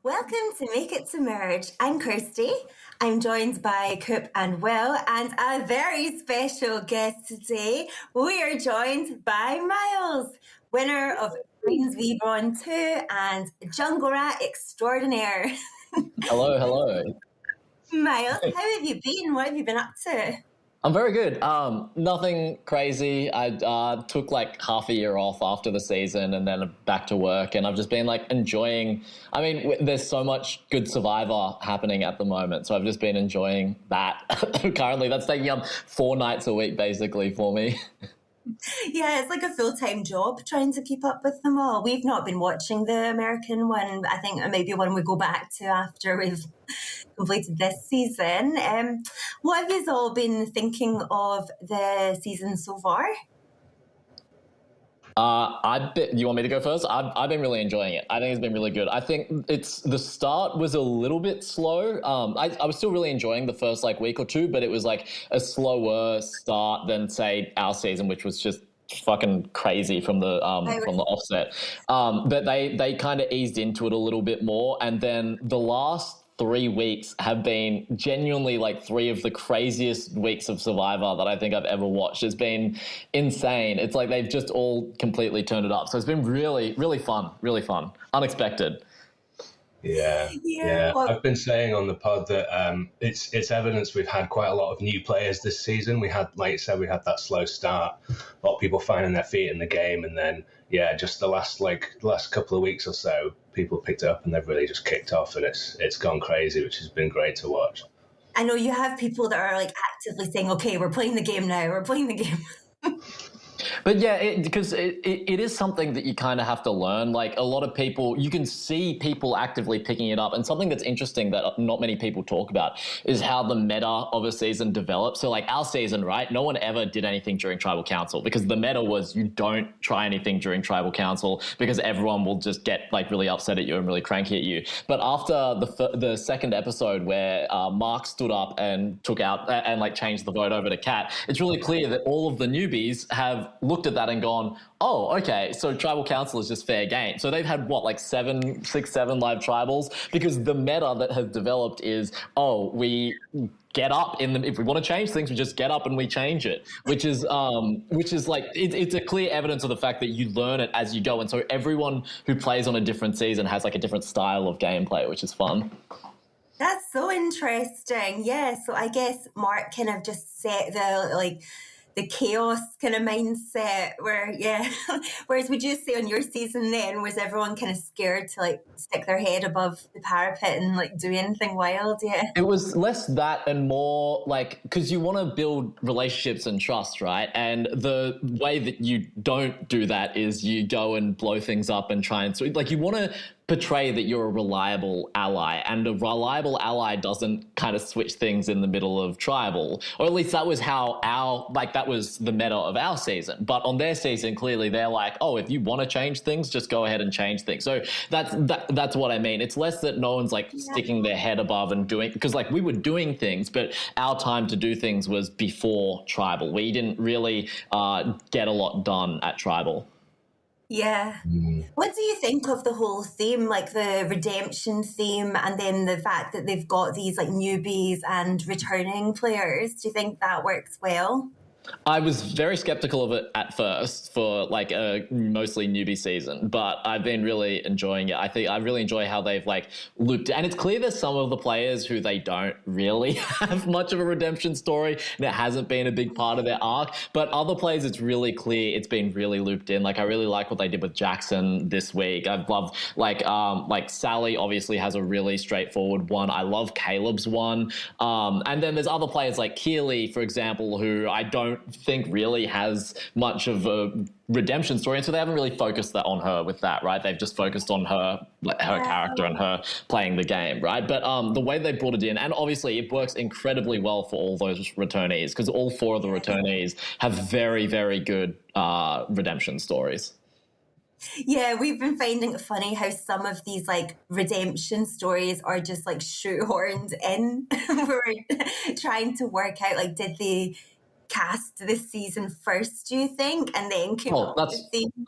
Welcome to Make It to Merge. I'm Kirsty. I'm joined by Coop and Will, and a very special guest today. We are joined by Myles, winner of Queen's v Brawn 2 and Jungle Rat extraordinaire. Hello. Myles, how have you been? What have you been up to? I'm very good. Nothing crazy. I took like half a year off after the season and then back to work, and I've just been like enjoying. I mean, there's so much good Survivor happening at the moment, so I've just been enjoying that. Currently, that's taking up 4 nights a week basically for me. Yeah, it's like a full-time job trying to keep up with them all. We've not been watching the American one. I think it may be one we go back to after we've completed this season. What have you all been thinking of the season so far? You want me to go first? I've been really enjoying it. I think it's been really good. I think the start was a little bit slow. I was still really enjoying the first like week or two, but it was like a slower start than say our season, which was just fucking crazy from the offset. But they kind of eased into it a little bit more, and then the last 3 weeks have been genuinely like 3 of the craziest weeks of Survivor that I think I've ever watched. It's been insane. It's like they've just all completely turned it up. So it's been really, really fun, unexpected. Yeah. I've been saying on the pod that it's evidence we've had quite a lot of new players this season. We had, like you said, we had that slow start, a lot of people finding their feet in the game, and then just the last couple of weeks or so, people picked it up and they've really just kicked off, and it's gone crazy, which has been great to watch. I know you have people that are like actively saying, "Okay, we're playing the game now. We're playing the game." But yeah, because it is something that you kind of have to learn. Like a lot of people, you can see people actively picking it up. And something that's interesting that not many people talk about is how the meta of a season develops. So like our season, right? No one ever did anything during Tribal Council because the meta was you don't try anything during Tribal Council because everyone will just get like really upset at you and really cranky at you. But after the second episode where Mark stood up and took out and like changed the vote over to Cat, it's really clear that all of the newbies have looked at that and gone, oh, okay, so Tribal Council is just fair game. So they've had what, 7 live tribals, because the meta that has developed is, oh, we get up if we want to change things, we just get up and we change it, which is like it's a clear evidence of the fact that you learn it as you go, and so everyone who plays on a different season has like a different style of gameplay, which is fun. That's so interesting. Yeah, so I guess Mark kind of just set the chaos kind of mindset where, whereas would you say on your season then, was everyone kind of scared to like stick their head above the parapet and like do anything wild? Yeah. It was less that and more like, because you want to build relationships and trust, right? And the way that you don't do that is you go and blow things up and try and, so like you want to portray that you're a reliable ally, and a reliable ally doesn't kind of switch things in the middle of tribal, or at least that was how that was the meta of our season. But on their season, clearly they're like, oh, if you want to change things, just go ahead and change things. So that's what I mean. It's less that no one's like sticking their head above and doing, because like we were doing things, but our time to do things was before tribal. We didn't really get a lot done at tribal. Yeah. What do you think of the whole theme, like the redemption theme, and then the fact that they've got these like newbies and returning players? Do you think that works well? I was very skeptical of it at first for like a mostly newbie season, but I've been really enjoying it. I think I really enjoy how they've like looped, and it's clear there's some of the players who they don't really have much of a redemption story, and it hasn't been a big part of their arc. But other players, it's really clear it's been really looped in. Like I really like what they did with Jackson this week. I've loved like Sally obviously has a really straightforward one. I love Caleb's one, and then there's other players like Keely, for example, who I don't think really has much of a redemption story, and so they haven't really focused that on her with that, right? They've just focused on her character and her playing the game, right? But the way they brought it in, and obviously it works incredibly well for all those returnees, because all 4 of the returnees have very, very good redemption stories. Yeah, we've been finding it funny how some of these like redemption stories are just like shoehorned in. We're trying to work out, like, did they cast this season first, do you think, and then came up with the theme?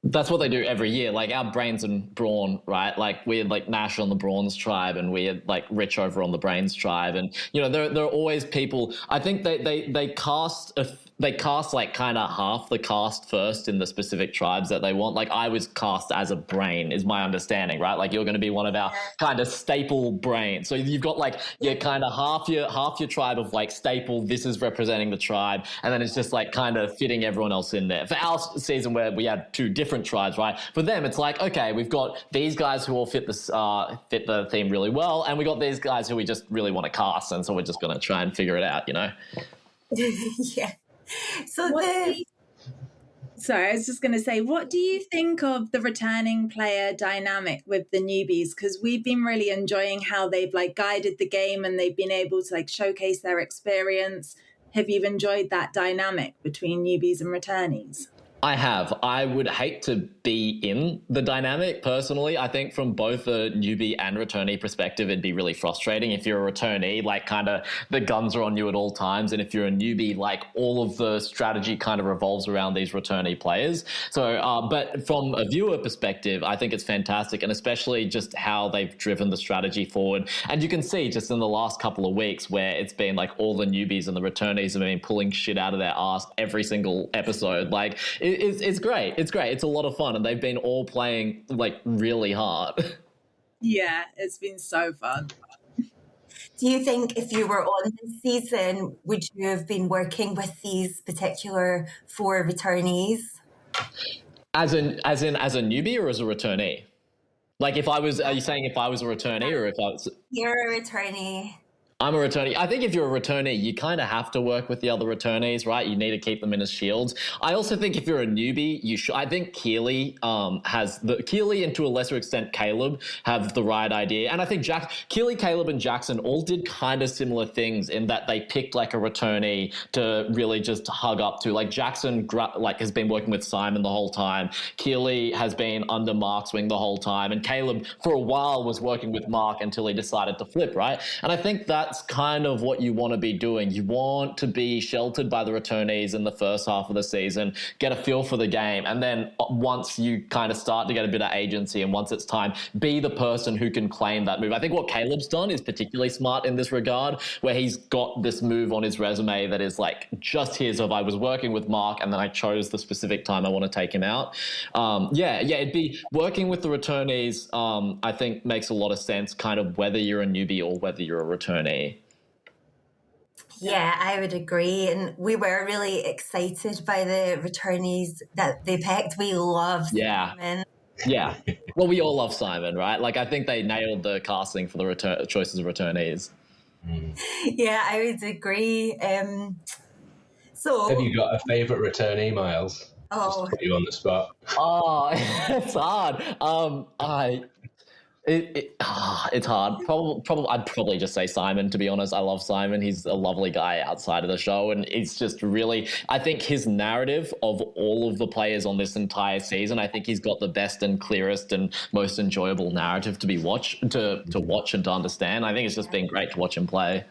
That's what they do every year. Like our Brains and Brawn, right? Like we had like Nash on the Brawn's tribe, and we had like Rich over on the Brains tribe, and there are always people. I think they cast like kind of half the cast first in the specific tribes that they want. Like I was cast as a Brain, is my understanding, right? Like you're going to be one of our kind of staple Brains. So you've got like your kind of half your tribe of like staple. This is representing the tribe, and then it's just like kind of fitting everyone else in there. For our season where we had two different tribes, right? For them, it's like, okay, we've got these guys who all fit the theme really well, and we got these guys who we just really want to cast, and so we're just going to try and figure it out, Yeah. So Sorry, I was just going to say, what do you think of the returning player dynamic with the newbies? Because we've been really enjoying how they've like guided the game and they've been able to like showcase their experience. Have you enjoyed that dynamic between newbies and returnees? I have. I would hate to be in the dynamic personally. I think from both a newbie and returnee perspective, it'd be really frustrating. If you're a returnee, like kind of the guns are on you at all times. And if you're a newbie, like all of the strategy kind of revolves around these returnee players. So, but from a viewer perspective, I think it's fantastic. And especially just how they've driven the strategy forward. And you can see just in the last couple of weeks where it's been like all the newbies and the returnees have been pulling shit out of their ass every single episode. Like, it's great. It's great. It's a lot of fun. And they've been all playing like really hard. Yeah, it's been so fun. Do you think if you were on this season, would you have been working with these particular 4 returnees? As a newbie or as a returnee? Like if I was, are you saying if I was a returnee or if I was? You're a returnee. I'm a returnee. I think if you're a returnee, you kind of have to work with the other returnees, right? You need to keep them in as shields. I also think if you're a newbie, you should. I think Keely Keely and to a lesser extent Caleb have the right idea, and I think Keely, Caleb, and Jackson all did kind of similar things in that they picked like a returnee to really just hug up to. Like Jackson, like has been working with Simon the whole time. Keely has been under Mark's wing the whole time, and Caleb for a while was working with Mark until he decided to flip, right? And I think that's kind of what you want to be doing. You want to be sheltered by the returnees in the first half of the season, get a feel for the game, and then once you kind of start to get a bit of agency and once it's time, be the person who can claim that move. I think what Caleb's done is particularly smart in this regard, where he's got this move on his resume that is like just his of I was working with Mark and then I chose the specific time I want to take him out. It'd be working with the returnees, I think makes a lot of sense, kind of whether you're a newbie or whether you're a returnee. Yeah, I would agree. And we were really excited by the returnees that they picked. We love Simon. Yeah. Well, we all love Simon, right? Like, I think they nailed the casting for the choices of returnees. Yeah, I would agree. So, have you got a favourite returnee, Myles? Just to put you on the spot. Oh, it's hard. It's hard. I'd probably just say Simon, to be honest. I love Simon. He's a lovely guy outside of the show, and it's just really, I think his narrative of all of the players on this entire season, I think he's got the best and clearest and most enjoyable narrative to watch and to understand. I think it's just been great to watch him play.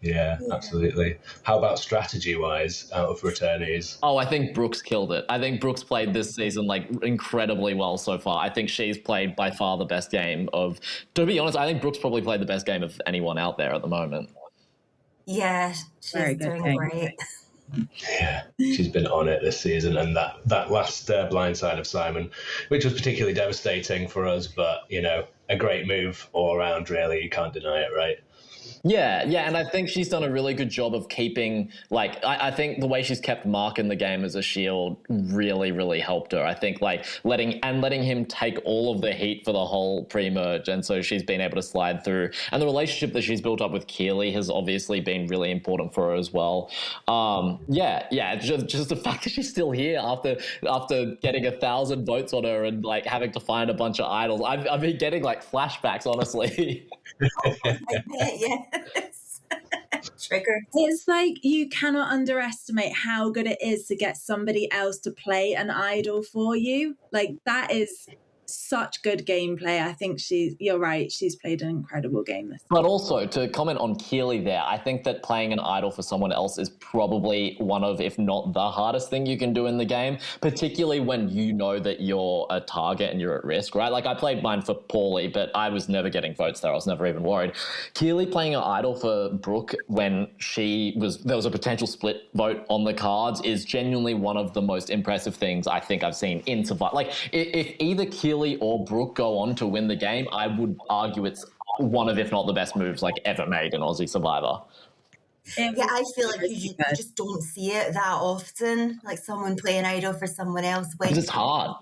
Yeah, absolutely. How about strategy-wise out of returnees? Oh, I think Brooks killed it. I think Brooks played this season like incredibly well so far. I think she's played by far the best game of, to be honest, I think Brooks probably played the best game of anyone out there at the moment. Yeah, she's doing great. Yeah, she's been on it this season, and that last blindside of Simon, which was particularly devastating for us, but, a great move all around, really. You can't deny it, right? Yeah, and I think she's done a really good job of keeping, like, I think the way she's kept Mark in the game as a shield really, really helped her. I think, like, letting him take all of the heat for the whole pre-merge, and so she's been able to slide through. And the relationship that she's built up with Keely has obviously been really important for her as well. Just the fact that she's still here after getting 1,000 votes on her and, like, having to find a bunch of idols. I've been getting, like, flashbacks, honestly. Yes. Trigger. It's like you cannot underestimate how good it is to get somebody else to play an idol for you. Like that is such good gameplay. I think you're right, she's played an incredible game this But also, to comment on Keely there, I think that playing an idol for someone else is probably one of, if not the hardest thing you can do in the game, particularly when you know that you're a target and you're at risk, right? Like, I played mine for Paulie, but I was never getting votes there. I was never even worried. Keely playing an idol for Brooke when there was a potential split vote on the cards is genuinely one of the most impressive things I think I've seen in Survivor. Like, if either Keely or Brooke go on to win the game, I would argue it's one of, if not the best moves like ever made in Aussie Survivor. Yeah, I feel like you just don't see it that often, like someone playing idol for someone else. Because it's hard.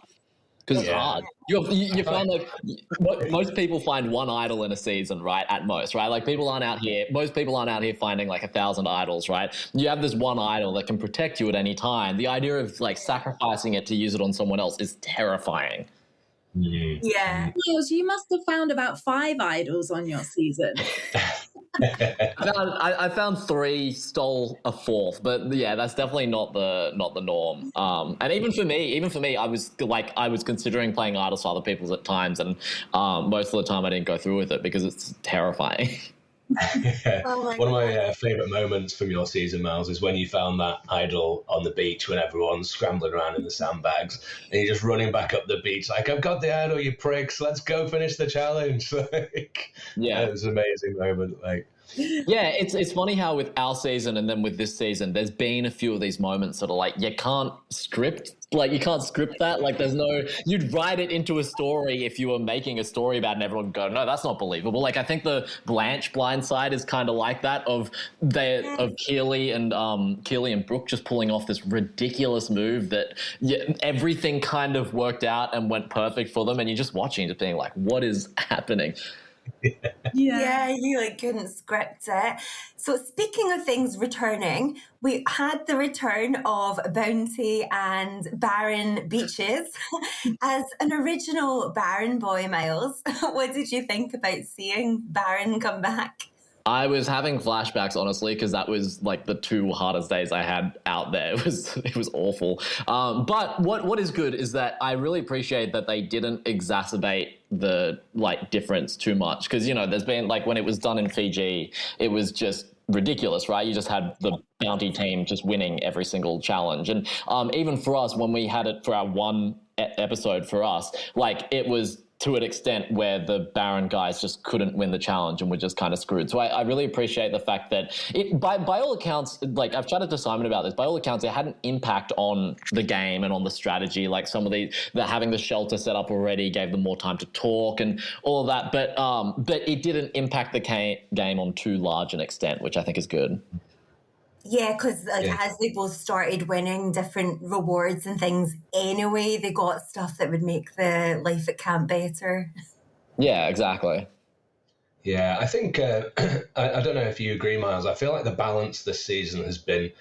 Because it's hard. You find like most people find one idol in a season, right? At most, right? Like most people aren't out here finding like 1,000 idols, right? You have this one idol that can protect you at any time. The idea of like sacrificing it to use it on someone else is terrifying. Yeah. Myles, you must have found about 5 idols on your season. I found 3, stole a 4th, but yeah, that's definitely not the norm. And even for me, I was considering playing idols for other people's at times, and most of the time I didn't go through with it because it's terrifying. One of my favourite moments from your season, Myles, is when you found that idol on the beach when everyone's scrambling around in the sandbags and you're just running back up the beach like, I've got the idol, you pricks, let's go finish the challenge. Like, yeah, it was an amazing moment. Like, yeah, it's funny how with our season and then with this season, there's been a few of these moments that are like, you can't script that. Like, you'd write it into a story if you were making a story about it and everyone would go, no, that's not believable. Like, I think the Blanche blindside is kind of like that of Keely and Brooke just pulling off this ridiculous move that everything kind of worked out and went perfect for them. And you're just watching, just being like, what is happening? Yeah, you like couldn't script it. So speaking of things returning, we had the return of Bounty and Baron Beaches as an original Baron boy, Myles. What did you think about seeing Baron come back? I was having flashbacks, honestly, because that was like the 2 hardest days I had out there. It was awful. But what is good is that I really appreciate that they didn't exacerbate the like difference too much, because there's been like when it was done in Fiji, it was just ridiculous, right? You just had the Bounty team just winning every single challenge, and even for us when we had it for our one episode for us, like it was to an extent where the Baron guys just couldn't win the challenge and were just kind of screwed. So I really appreciate the fact that it, by all accounts, like I've chatted to Simon about this, by all accounts, it had an impact on the game and on the strategy. Like some of having the shelter set up already gave them more time to talk and all of that. But it didn't impact the game on too large an extent, which I think is good. Yeah, because as they both started winning different rewards and things anyway, they got stuff that would make the life at camp better. Yeah, exactly. Yeah, I think, I don't know if you agree, Myles, I feel like the balance this season has been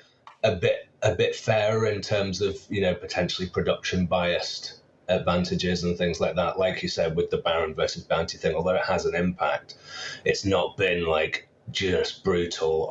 a bit fairer in terms of, potentially production biased advantages and things like that. Like you said, with the Baron versus Bounty thing, although it has an impact, it's not been like just brutal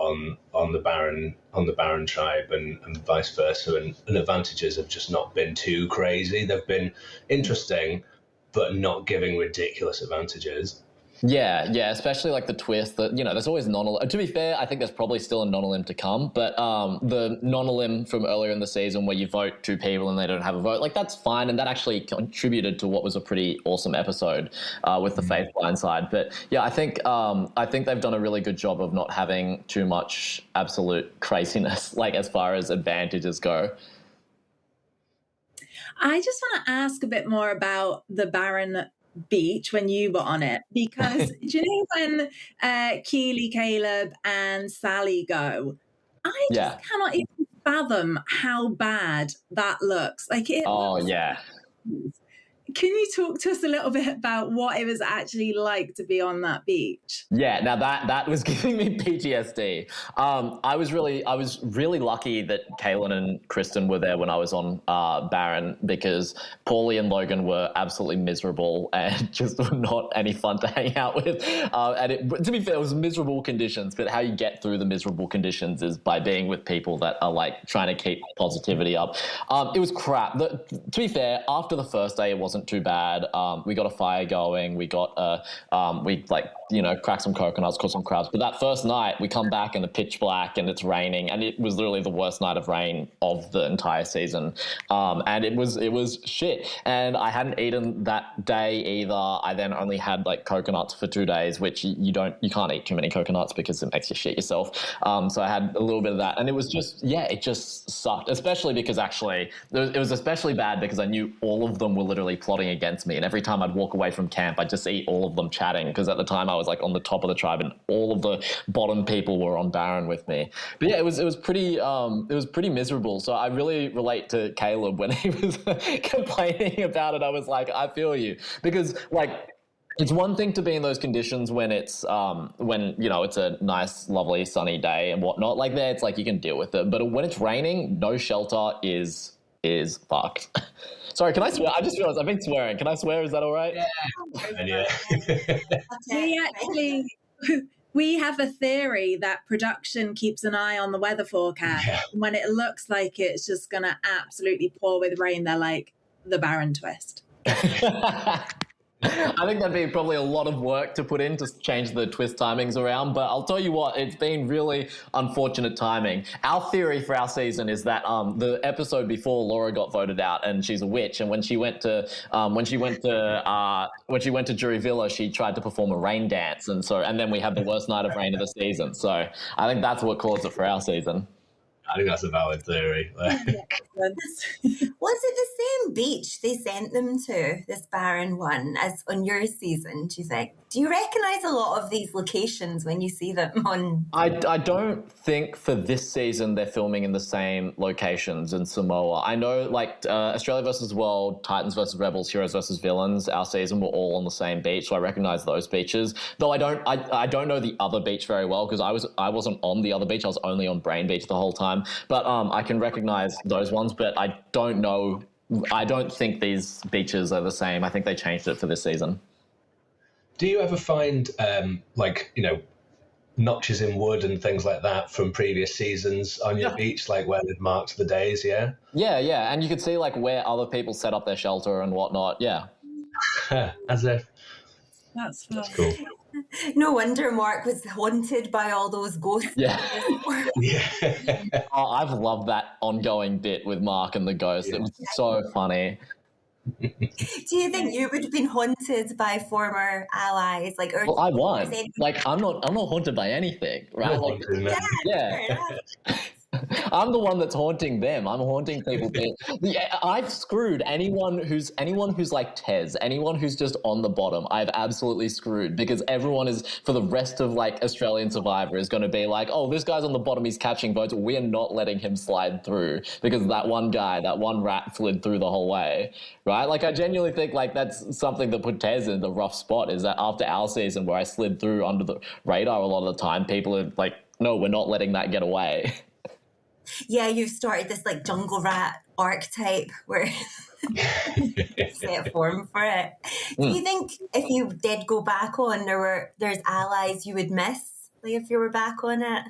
on the Baron tribe and vice versa, and advantages have just not been too crazy. They've been interesting, but not giving ridiculous advantages. Yeah, especially like the twist that, there's always to be fair, I think there's probably still a non-elim to come, but the non-elim from earlier in the season where you vote 2 people and they don't have a vote, like that's fine, and that actually contributed to what was a pretty awesome episode with the Faith blindside. But yeah, I think they've done a really good job of not having too much absolute craziness, like as far as advantages go. I just want to ask a bit more about the Baron beach when you were on it, because do you know when Keely, Caleb and Sally go, I just cannot even fathom how bad that looks. Like it yeah. Can you talk to us a little bit about what it was actually like to be on that beach? Yeah, now that was giving me PTSD. I was really lucky that Kaylin and Kristen were there when I was on Baron, because Paulie and Logan were absolutely miserable and just were not any fun to hang out with. To be fair, it was miserable conditions, but how you get through the miserable conditions is by being with people that are like trying to keep positivity up. It was crap. To be fair, after the first day, it wasn't too bad. We got a fire going. We got cracked some coconuts, caught some crabs. But that first night, we come back and the pitch black and it's raining, and it was literally the worst night of rain of the entire season. And it was shit. And I hadn't eaten that day either. I then only had like coconuts for 2 days, which you can't eat too many coconuts because it makes you shit yourself. So I had a little bit of that, and it was just it just sucked. Especially because actually it was especially bad because I knew all of them were literally plotting against me, and every time I'd walk away from camp, I'd just eat all of them chatting, because at the time I was like on the top of the tribe and all of the bottom people were on Baron with me. But yeah, it was pretty miserable. So I really relate to Caleb when he was complaining about it. I was like, I feel you, because like, it's one thing to be in those conditions when it's it's a nice, lovely, sunny day and whatnot. Like there, it's like you can deal with it. But when it's raining, no shelter is fucked. Sorry, can I swear? I just realized I've been swearing. Can I swear? Is that all right? Yeah. We have a theory that production keeps an eye on the weather forecast. Yeah. When it looks like it's just going to absolutely pour with rain, they're like, the Baron twist. I think that'd be probably a lot of work to put in to change the twist timings around, but I'll tell you what, it's been really unfortunate timing. Our theory for our season is that the episode before Laura got voted out and she's a witch, and when she went to Jury Villa, she tried to perform a rain dance, and then we had the worst night of rain of the season. So I think that's what caused it for our season. I think that's a valid theory. Was it the same beach they sent them to, this Baron one, as on your season, do you think? Do you recognise a lot of these locations when you see them on? I don't think for this season they're filming in the same locations in Samoa. I know like Australia versus World, Titans versus Rebels, Heroes versus Villains, our season were all on the same beach, so I recognise those beaches. Though I don't know the other beach very well, because I wasn't on the other beach. I was only on Brain Beach the whole time. But I can recognise those ones, but I don't know. I don't think these beaches are the same. I think they changed it for this season. Do you ever find notches in wood and things like that from previous seasons on your beach, like where they've marked the days? Yeah, and you could see like where other people set up their shelter and whatnot. Yeah, as if that's cool. No wonder Mark was haunted by all those ghosts. Yeah. Oh, I've loved that ongoing bit with Mark and the ghost. It was so funny. Do you think you would have been haunted by former allies? Well, I won. Like, I'm not haunted by anything, right? Like, yeah. I'm the one that's haunting them. I'm haunting people. I've screwed anyone who's like Tez, anyone who's just on the bottom. I've absolutely screwed, because everyone is, for the rest of like Australian Survivor, is going to be like, oh, this guy's on the bottom, he's catching votes. We are not letting him slide through, because that one guy, that one rat slid through the whole way, right? Like, I genuinely think like that's something that put Tez in the rough spot, is that after our season where I slid through under the radar a lot of the time, people are like, no, we're not letting that get away. Yeah, you've started this like jungle rat archetype where set form for it. Do you think if you did go back on, there's allies you would miss, like if you were back on it?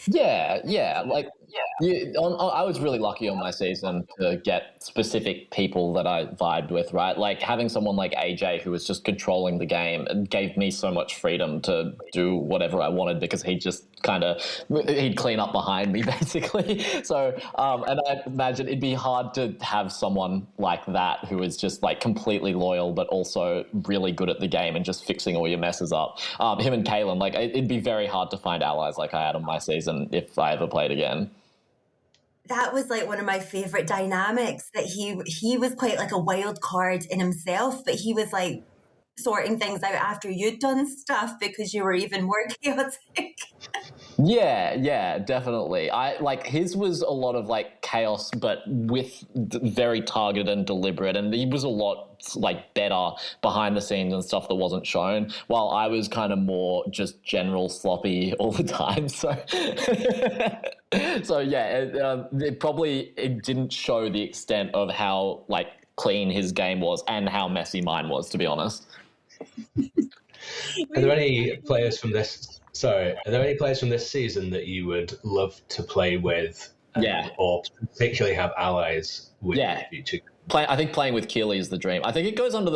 Yeah. I was really lucky on my season to get specific people that I vibed with, right? Like having someone like AJ who was just controlling the game and gave me so much freedom to do whatever I wanted, because he'd clean up behind me basically. So, and I imagine it'd be hard to have someone like that who is just like completely loyal, but also really good at the game and just fixing all your messes up. Him and Kalen, like it'd be very hard to find allies like I had on my season if I ever played again. That was like one of my favorite dynamics, that he was quite like a wild card in himself, but he was like sorting things out after you'd done stuff because you were even more chaotic. Yeah, definitely. His was a lot of like chaos, but with very targeted and deliberate, and he was a lot like better behind the scenes and stuff that wasn't shown, while I was kind of more just general sloppy all the time. So yeah, it didn't show the extent of how like clean his game was and how messy mine was, to be honest. Are there any players from this season that you would love to play with, or particularly have allies with in the future? I think playing with Keely is the dream. I think it goes under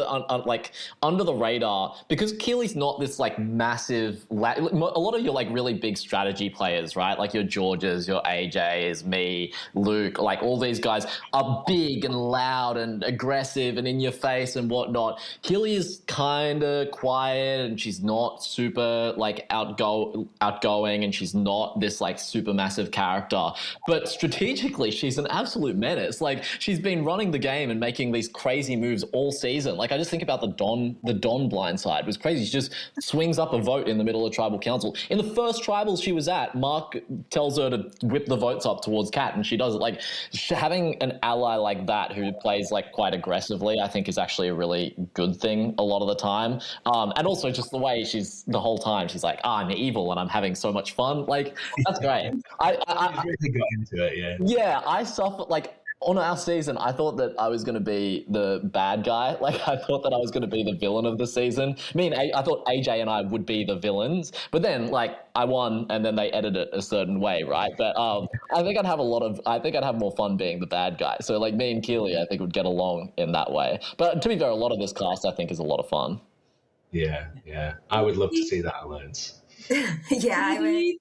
under the radar because Keely's not this like massive. A lot of your like really big strategy players, right? Like your Georges, your AJs, me, Luke, like all these guys are big and loud and aggressive and in your face and whatnot. Keely is kind of quiet and she's not super like outgoing and she's not this like super massive character. But strategically, she's an absolute menace. Like she's been running the game and making these crazy moves all season. Like I just think about the Dawn blindside. It was crazy. She just swings up a vote in the middle of tribal council. In the first tribals she was at, Mark tells her to whip the votes up towards Kat and she does it. Like having an ally like that who plays like quite aggressively, I think is actually a really good thing a lot of the time. And also just the way she's the whole time, she's like, I'm evil and I'm having so much fun. Like that's great. I really got into it, yeah. Yeah, I suffered like on our season, I thought that I was going to be the bad guy. Like, I thought that I was going to be the villain of the season. I thought AJ and I would be the villains. But then, like, I won, and then they edited it a certain way, right? But I think I'd have more fun being the bad guy. So, like, me and Keely, I think, would get along in that way. But to be fair, a lot of this cast, I think, is a lot of fun. Yeah. I would love to see that alliance. Yeah, I would.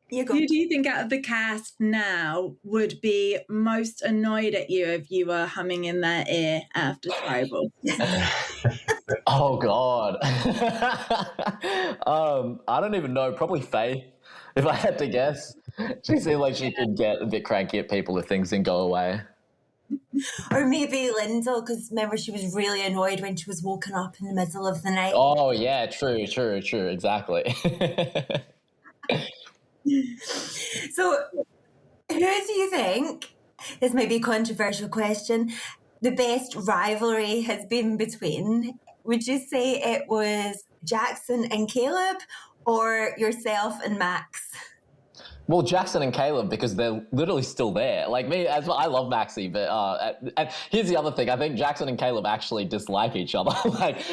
Who do you think out of the cast now would be most annoyed at you if you were humming in their ear after tribal? Oh God. I don't even know. Probably Faye, if I had to guess. She seemed like she could get a bit cranky at people if things didn't go away. Or maybe Lyndall, because remember she was really annoyed when she was woken up in the middle of the night. Oh yeah, true, exactly. So, who do you think, this might be a controversial question, the best rivalry has been between? Would you say it was Jackson and Caleb or yourself and Max? Well, Jackson and Caleb, because they're literally still there. Like me, I love Maxie, but and here's the other thing. I think Jackson and Caleb actually dislike each other.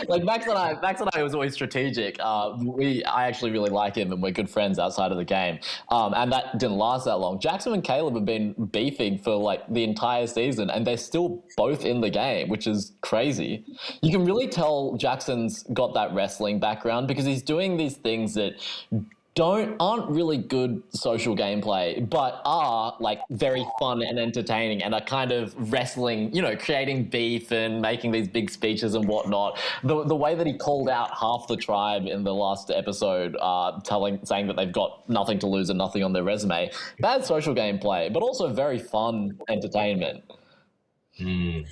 like Max and I was always strategic. I actually really like him, and we're good friends outside of the game. And that didn't last that long. Jackson and Caleb have been beefing for like the entire season, and they're still both in the game, which is crazy. You can really tell Jackson's got that wrestling background because he's doing these things that aren't really good social gameplay, but are like very fun and entertaining and are kind of wrestling, creating beef and making these big speeches and whatnot. The way that he called out half the tribe in the last episode, saying that they've got nothing to lose and nothing on their resume. Bad social gameplay, but also very fun entertainment. We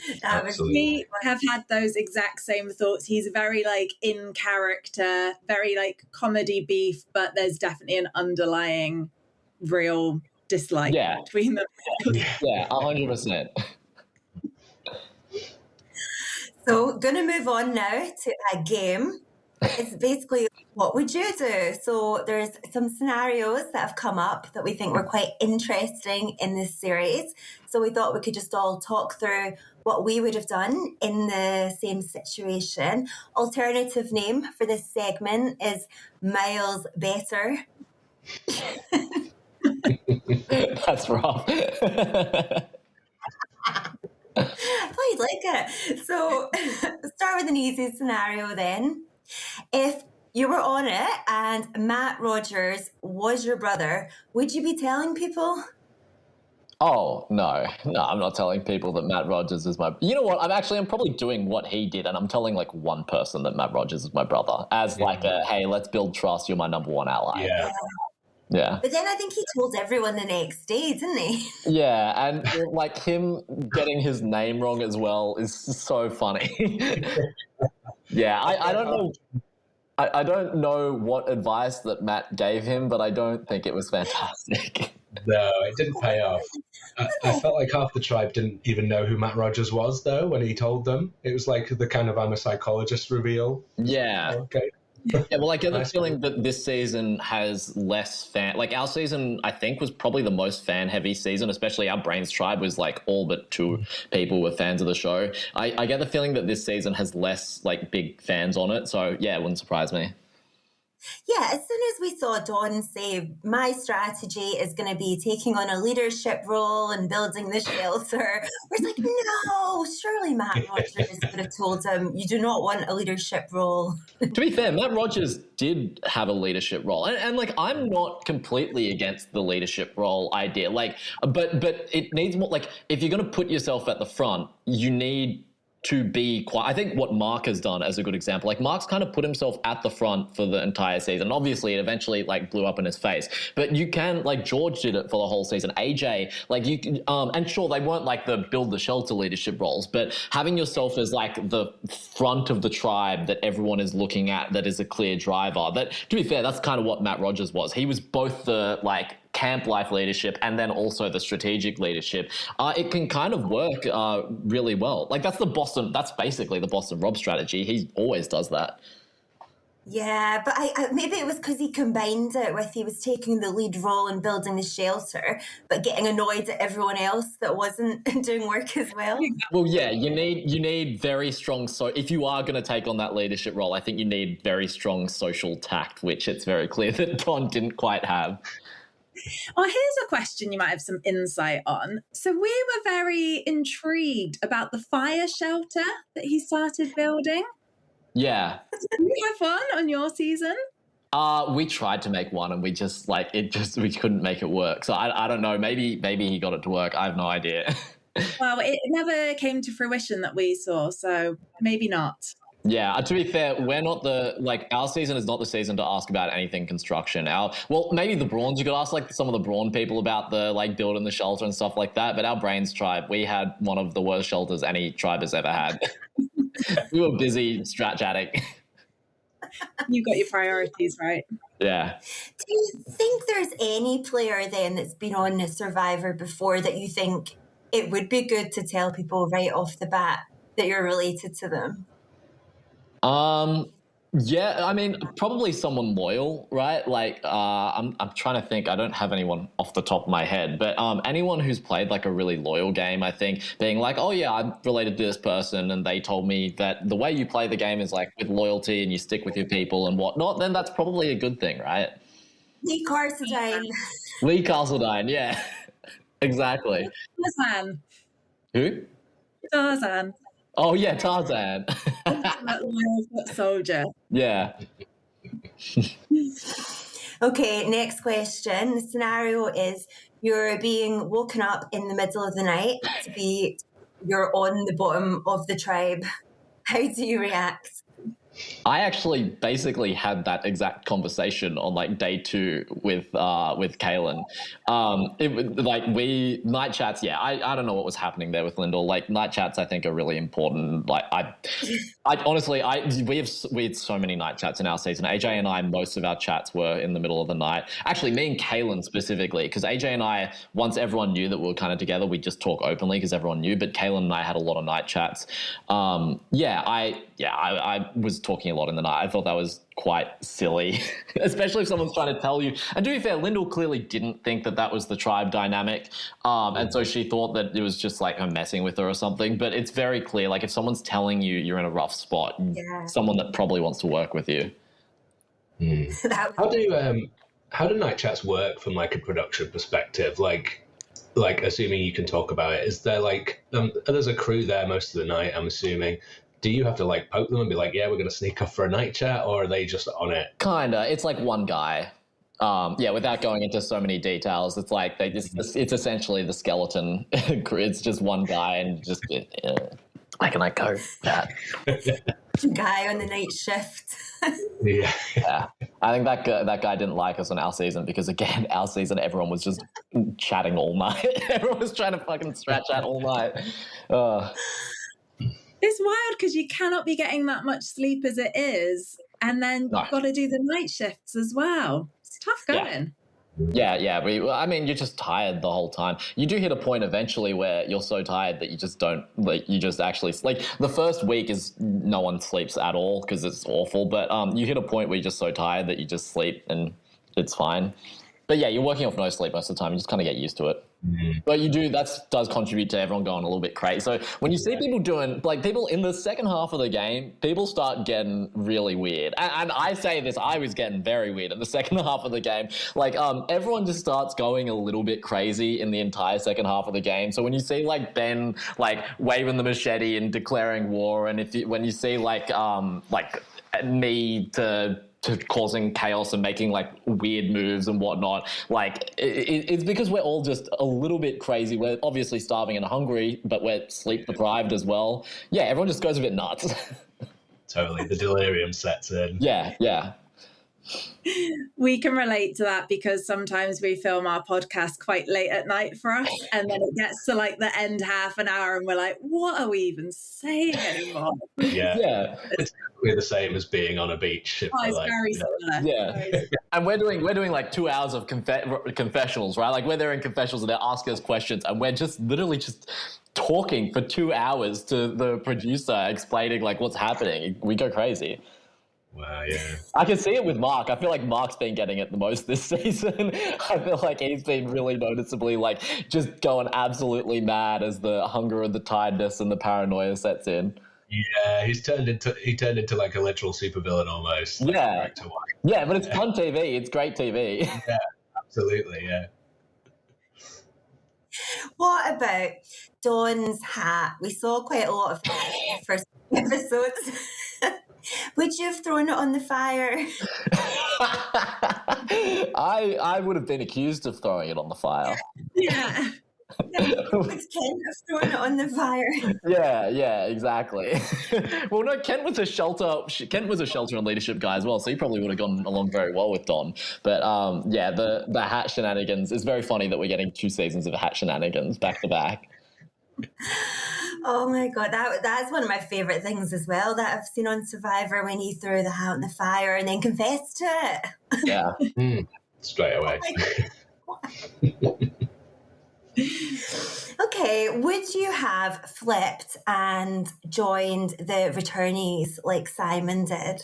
have had those exact same thoughts. He's very like in character, very like comedy beef, but there's definitely an underlying real dislike between them. Yeah, 100%. So gonna move on now to a game. It's basically, what would you do? So there's some scenarios that have come up that we think were quite interesting in this series. So we thought we could just all talk through what we would have done in the same situation. Alternative name for this segment is Myles Better. That's rough. I thought you'd like it. So start with an easy scenario then. If you were on it and Matt Rogers was your brother, would you be telling people? Oh, no, I'm not telling people that Matt Rogers is my... You know what? I'm probably doing what he did, and I'm telling like one person that Matt Rogers is my brother as like a, hey, let's build trust. You're my number one ally. Yeah. But then I think he told everyone the next day, didn't he? Yeah, and like him getting his name wrong as well is so funny. Yeah, I don't know. I don't know what advice that Matt gave him, but I don't think it was fantastic. No, it didn't pay off. I felt like half the tribe didn't even know who Matt Rogers was, though, when he told them. It was like the kind of I'm a psychologist reveal. Yeah. Okay. Yeah, well, I get the feeling that this season has less fan. Like our season, I think, was probably the most fan-heavy season. Especially our Brains tribe was like all but 2 people were fans of the show. I get the feeling that this season has less like big fans on it. So yeah, it wouldn't surprise me. Yeah, as soon as we saw Dawn say, my strategy is going to be taking on a leadership role and building the shelter, we're like, no, surely Matt Rogers would have told him, you do not want a leadership role. To be fair, Matt Rogers did have a leadership role. And like, I'm not completely against the leadership role idea. Like, but it needs more, like, if you're going to put yourself at the front, you need to be quiet. I think what Mark has done as a good example, like Mark's kind of put himself at the front for the entire season. Obviously, it eventually like blew up in his face, but you can, like George did it for the whole season. AJ, like you can, and sure, they weren't like the build the shelter leadership roles, but having yourself as like the front of the tribe that everyone is looking at, that is a clear driver. That, to be fair, that's kind of what Matt Rogers was. He was both the like camp life leadership and then also the strategic leadership. It can kind of work really well. Like that's basically the Boston Rob strategy. He always does that. Yeah, but I maybe it was because he combined it with he was taking the lead role in building the shelter, but getting annoyed at everyone else that wasn't doing work as well. Well, yeah, you need very strong. So if you are going to take on that leadership role, I think you need very strong social tact, which it's very clear that Don didn't quite have. Well, here's a question you might have some insight on. So we were very intrigued about the fire shelter that he started building. Yeah. Did you have one on your season? We tried to make one and we couldn't make it work. So I don't know. Maybe he got it to work. I have no idea. Well, it never came to fruition that we saw, so maybe not. Yeah, to be fair, we're not our season is not the season to ask about anything construction. Maybe the Brawns, you could ask like some of the Brawn people about the like building the shelter and stuff like that. But our Brains tribe, we had one of the worst shelters any tribe has ever had. We were busy strat chatting. You got your priorities right. Yeah. Do you think there's any player then that's been on the Survivor before that you think it would be good to tell people right off the bat that you're related to them? Yeah, I mean, probably someone loyal, right? Like, I'm trying to think. I don't have anyone off the top of my head, but anyone who's played like a really loyal game, I think, being like, oh yeah, I'm related to this person, and they told me that the way you play the game is like with loyalty and you stick with your people and whatnot. Then that's probably a good thing, right? Lee Carsedine. Lee Carsedine, yeah, exactly. Tarzan. Who? Tarzan. Oh yeah, Tarzan. Soldier. Yeah. Okay, next question. The scenario is you're being woken up in the middle of the night you're on the bottom of the tribe. How do you react? I actually basically had that exact conversation on like day 2 with Kaylin. Night chats. Yeah, I don't know what was happening there with Lyndall. Like night chats, I think are really important. Like I honestly, we had so many night chats in our season. AJ and I, most of our chats were in the middle of the night. Actually, me and Kaylin specifically, because AJ and I, once everyone knew that we were kind of together, we'd just talk openly because everyone knew. But Kaylin and I had a lot of night chats. I was talking a lot in the night. I thought that was quite silly, especially if someone's trying to tell you. And to be fair, Lyndall clearly didn't think that was the tribe dynamic. And so she thought that it was just like her messing with her or something. But it's very clear, like if someone's telling you you're in a rough spot, someone that probably wants to work with you. How do night chats work from like a production perspective? Like assuming you can talk about it, is there like there's a crew there most of the night, I'm assuming. Do you have to like poke them and be like, yeah, we're going to sneak off for a night chat, or are they just on it? Kinda. It's like one guy. Without going into so many details, it's like it's essentially the skeleton crew. It's just one guy and just, where can I go, Pat? Guy on the night shift. Yeah. I think that guy didn't like us on our season because, again, our season, everyone was just chatting all night. Everyone was trying to fucking strat chat all night. It's wild because you cannot be getting that much sleep as it is, and then you've got to do the night shifts as well. It's tough going. Yeah. You're just tired the whole time. You do hit a point eventually where you're so tired that you just don't, like, you just actually, like, the first week is no one sleeps at all because it's awful, but you hit a point where you're just so tired that you just sleep and it's fine. But yeah, you're working off no sleep most of the time. You just kind of get used to it. But that does contribute to everyone going a little bit crazy. So when you see people doing, like, people in the second half of the game, people start getting really weird. And I say this, I was getting very weird in the second half of the game. Like, everyone just starts going a little bit crazy in the entire second half of the game. So when you see, like, Ben, like, waving the machete and declaring war, and when you see, like me to causing chaos and making like weird moves and whatnot, like it's because we're all just a little bit crazy. We're obviously starving and hungry, but we're sleep deprived as well. Yeah, everyone just goes a bit nuts. Totally, the delirium sets in. Yeah. We can relate to that because sometimes we film our podcast quite late at night for us, and then it gets to like the end half an hour and we're like, what are we even saying anymore? Yeah. It's exactly the same as being on a beach. It's very similar. Yeah. And we're doing like 2 hours of confessionals, right? Like we're there in confessionals and they're asking us questions and we're just literally just talking for 2 hours to the producer explaining like what's happening. We go crazy. Wow, yeah. I can see it with Mark. I feel like Mark's been getting it the most this season. I feel like he's been really noticeably like just going absolutely mad as the hunger and the tiredness and the paranoia sets in. Yeah, he turned into like a literal supervillain almost. Yeah. Yeah, but it's fun TV. It's great TV. Yeah, absolutely, yeah. What about Dawn's hat? We saw quite a lot of that in the first episodes. Would you have thrown it on the fire? I would have been accused of throwing it on the fire. Yeah. Would Ken have thrown it on the fire? Yeah, exactly. Well, no, Kent was a shelter and leadership guy as well, so he probably would have gone along very well with Dawn. But yeah, the hat shenanigans, it's very funny that we're getting 2 seasons of hat shenanigans back to back. Oh my God, that's one of my favourite things as well that I've seen on Survivor, when he threw the hat on the fire and then confessed to it. Yeah. Straight away. Okay, would you have flipped and joined the returnees like Simon did?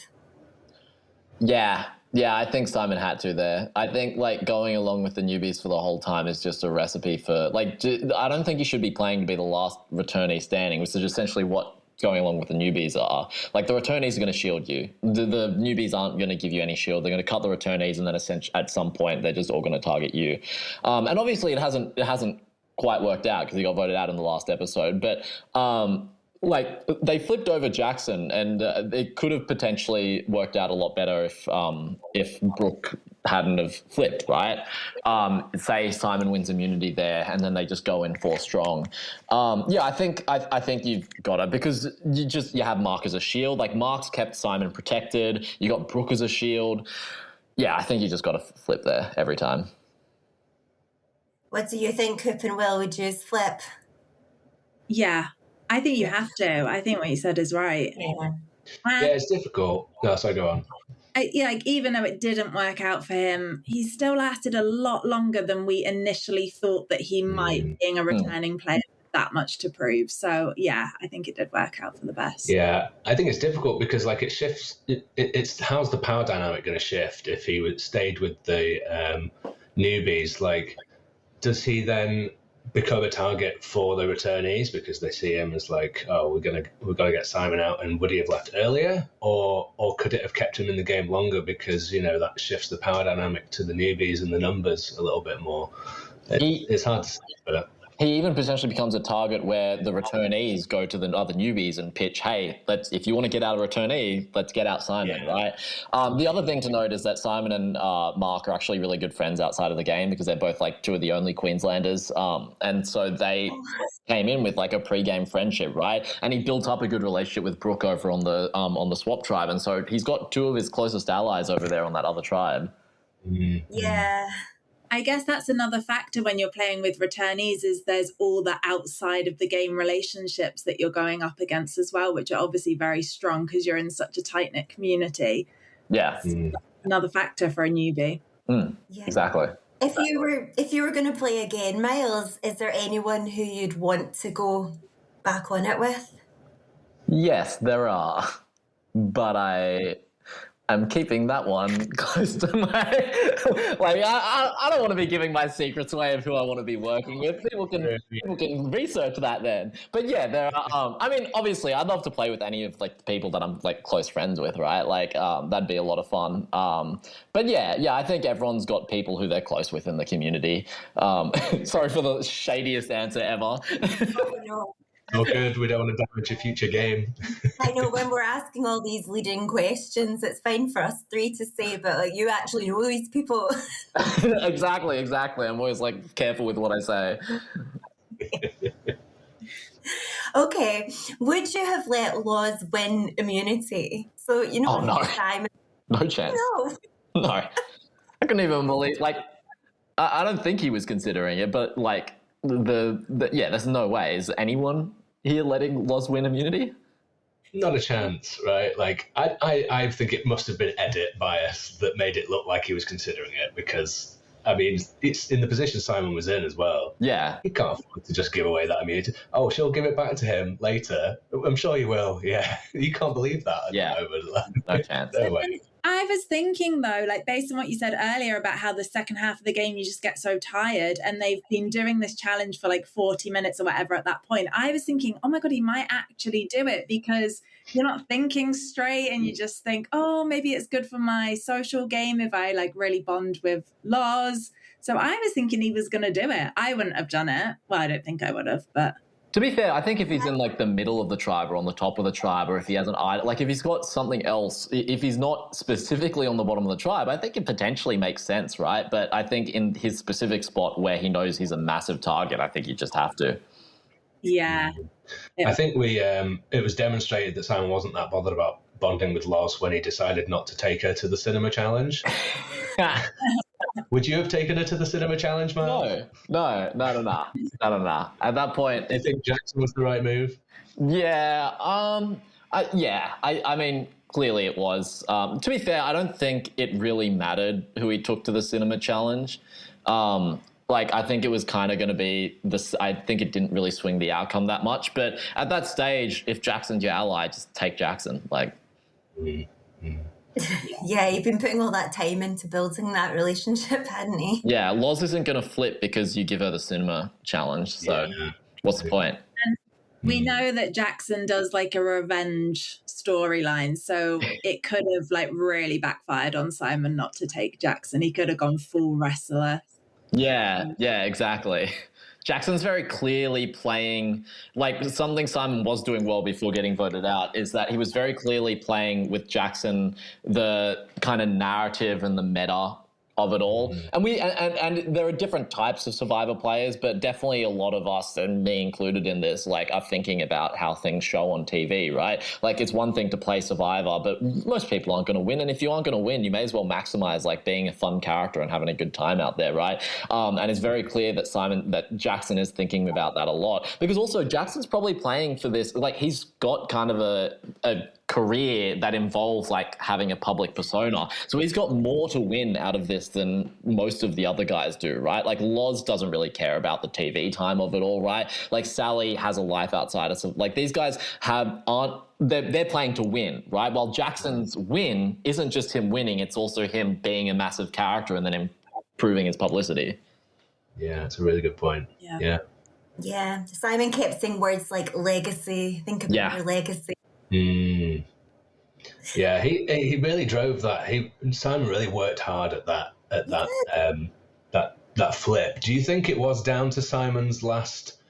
Yeah, I think Simon had to there. I think like going along with the newbies for the whole time is just a recipe for like, I don't think you should be playing to be the last returnee standing, which is essentially what going along with the newbies are. Like the returnees are going to shield you. The newbies aren't going to give you any shield. They're going to cut the returnees and then at some point they're just all going to target you. And obviously it hasn't quite worked out because he got voted out in the last episode, but like they flipped over Jackson, and it could have potentially worked out a lot better if Brooke hadn't have flipped, right? Say Simon wins immunity there, and then they just go in 4 strong. Yeah, I think you've got it because you have Mark as a shield. Like Mark's kept Simon protected. You got Brooke as a shield. Yeah, I think you just got to flip there every time. What do you think, Coop and Will? Would you flip? Yeah. I think you have to. I think what you said is right. Yeah, it's difficult. No, so go on. Like even though it didn't work out for him, he still lasted a lot longer than we initially thought that he might, being a returning player, that much to prove. So yeah, I think it did work out for the best. Yeah, I think it's difficult because like it shifts. It's how's the power dynamic going to shift if he stayed with the newbies? Like, does he then become a target for the returnees because they see him as like, oh, we're gonna get Simon out, and would he have left earlier, or could it have kept him in the game longer because that shifts the power dynamic to the newbies and the numbers a little bit more? It's hard to say, but he even potentially becomes a target where the returnees go to the other newbies and pitch, hey, if you want to get out a returnee, let's get out Simon, right? The other thing to note is that Simon and Mark are actually really good friends outside of the game because they're both like 2 of the only Queenslanders. And so they came in with like a pre-game friendship, right? And he built up a good relationship with Brooke over on the swap tribe. And so he's got 2 of his closest allies over there on that other tribe. Yeah. I guess that's another factor when you're playing with returnees is there's all the outside of the game relationships that you're going up against as well, which are obviously very strong because you're in such a tight-knit community. Yeah. Another factor for a newbie. Exactly. If you were going to play again, Myles, is there anyone who you'd want to go back on it with? Yes, there are. But I'm keeping that one close to my. Like, I don't want to be giving my secrets away of who I want to be working with. People can research that then. But yeah, there are. I mean, obviously, I'd love to play with any of like the people that I'm like close friends with, right? Like, that'd be a lot of fun. But yeah, I think everyone's got people who they're close with in the community. Sorry for the shadiest answer ever. Oh, no. Oh, good. We don't want to damage your future game. I know when we're asking all these leading questions, it's fine for us three to say, but like you actually know these people. Exactly. I'm always like careful with what I say. Okay, would you have let Laws win immunity? So Oh no, Simon. No chance. No, I couldn't even believe. Like, I don't think he was considering it, but like there's no way. Is anyone here letting Loz win immunity? Not a chance, right? Like, I think it must have been edit bias that made it look like he was considering it, because, I mean, it's in the position Simon was in as well. Yeah. He can't afford to just give away that immunity. Oh, she'll give it back to him later. I'm sure you will, yeah. You can't believe that at the moment. No chance. No way. I was thinking, though, like based on what you said earlier about how the second half of the game you just get so tired, and they've been doing this challenge for like 40 minutes or whatever at that point, I was thinking, oh my God, he might actually do it, because you're not thinking straight and you just think, oh, maybe it's good for my social game if I like really bond with Loz. So I was thinking he was going to do it. I wouldn't have done it. Well, I don't think I would have, but... To be fair, I think if he's in like the middle of the tribe or on the top of the tribe, or if he has an eye, like if he's got something else, if he's not specifically on the bottom of the tribe, I think it potentially makes sense, right? But I think in his specific spot where he knows he's a massive target, I think you just have to. Yeah. I think it was demonstrated that Simon wasn't that bothered about bonding with Loz when he decided not to take her to the cinema challenge. Would you have taken her to the cinema challenge, Myles? No. At that point, Do you think Jackson was the right move? Yeah. I mean, clearly it was. To be fair, I don't think it really mattered who he took to the cinema challenge. Like, I think it was kind of going to be this. I think it didn't really swing the outcome that much. But at that stage, if Jackson's your ally, just take Jackson. Like. Mm-hmm. Yeah, you've been putting all that time into building that relationship, hadn't he? Yeah, Loz isn't going to flip because you give her the cinema challenge. So what's the point? And we know that Jackson does like a revenge storyline, so it could have like really backfired on Simon not to take Jackson. He could have gone full wrestler. Yeah, exactly. Jackson's very clearly playing, like something Simon was doing well before getting voted out is that he was very clearly playing with Jackson the kind of narrative and the meta of it all. And and there are different types of Survivor players, but definitely a lot of us, and me included in this, like are thinking about how things show on TV, right? Like it's one thing to play Survivor, but most people aren't going to win. And if you aren't going to win, you may as well maximize like being a fun character and having a good time out there, right? And it's very clear that Jackson is thinking about that a lot, because also Jackson's probably playing for this, like he's got kind of a career that involves like having a public persona. So he's got more to win out of this than most of the other guys do, right? Like Loz doesn't really care about the TV time of it all, right? Like Sally has a life outside of, so like these guys they're playing to win, right? While Jackson's win isn't just him winning, it's also him being a massive character and then improving his publicity. Yeah, it's a really good point. Yeah. Simon kept saying words like legacy. Think about your legacy. Yeah, he really drove that. Simon really worked hard at that flip. Do you think it was down to Simon's last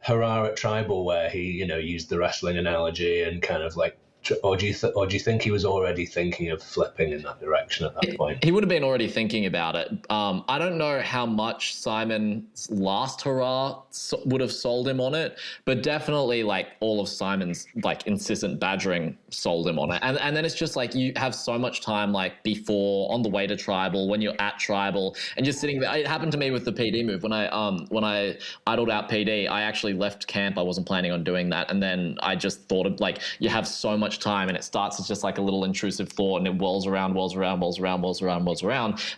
hurrah at Tribal where he used the wrestling analogy and kind of like, or do you think he was already thinking of flipping in that direction at that point? He would have been already thinking about it. I don't know how much Simon's last hurrah would have sold him on it, but definitely like all of Simon's like incessant badgering sold him on it. And then it's just like you have so much time like before, on the way to Tribal, when you're at Tribal, and just sitting there. It happened to me with the PD move. When I idled out PD, I actually left camp. I wasn't planning on doing that, and then I just thought of like you have so much time, and it starts as just like a little intrusive thought, and it whirls around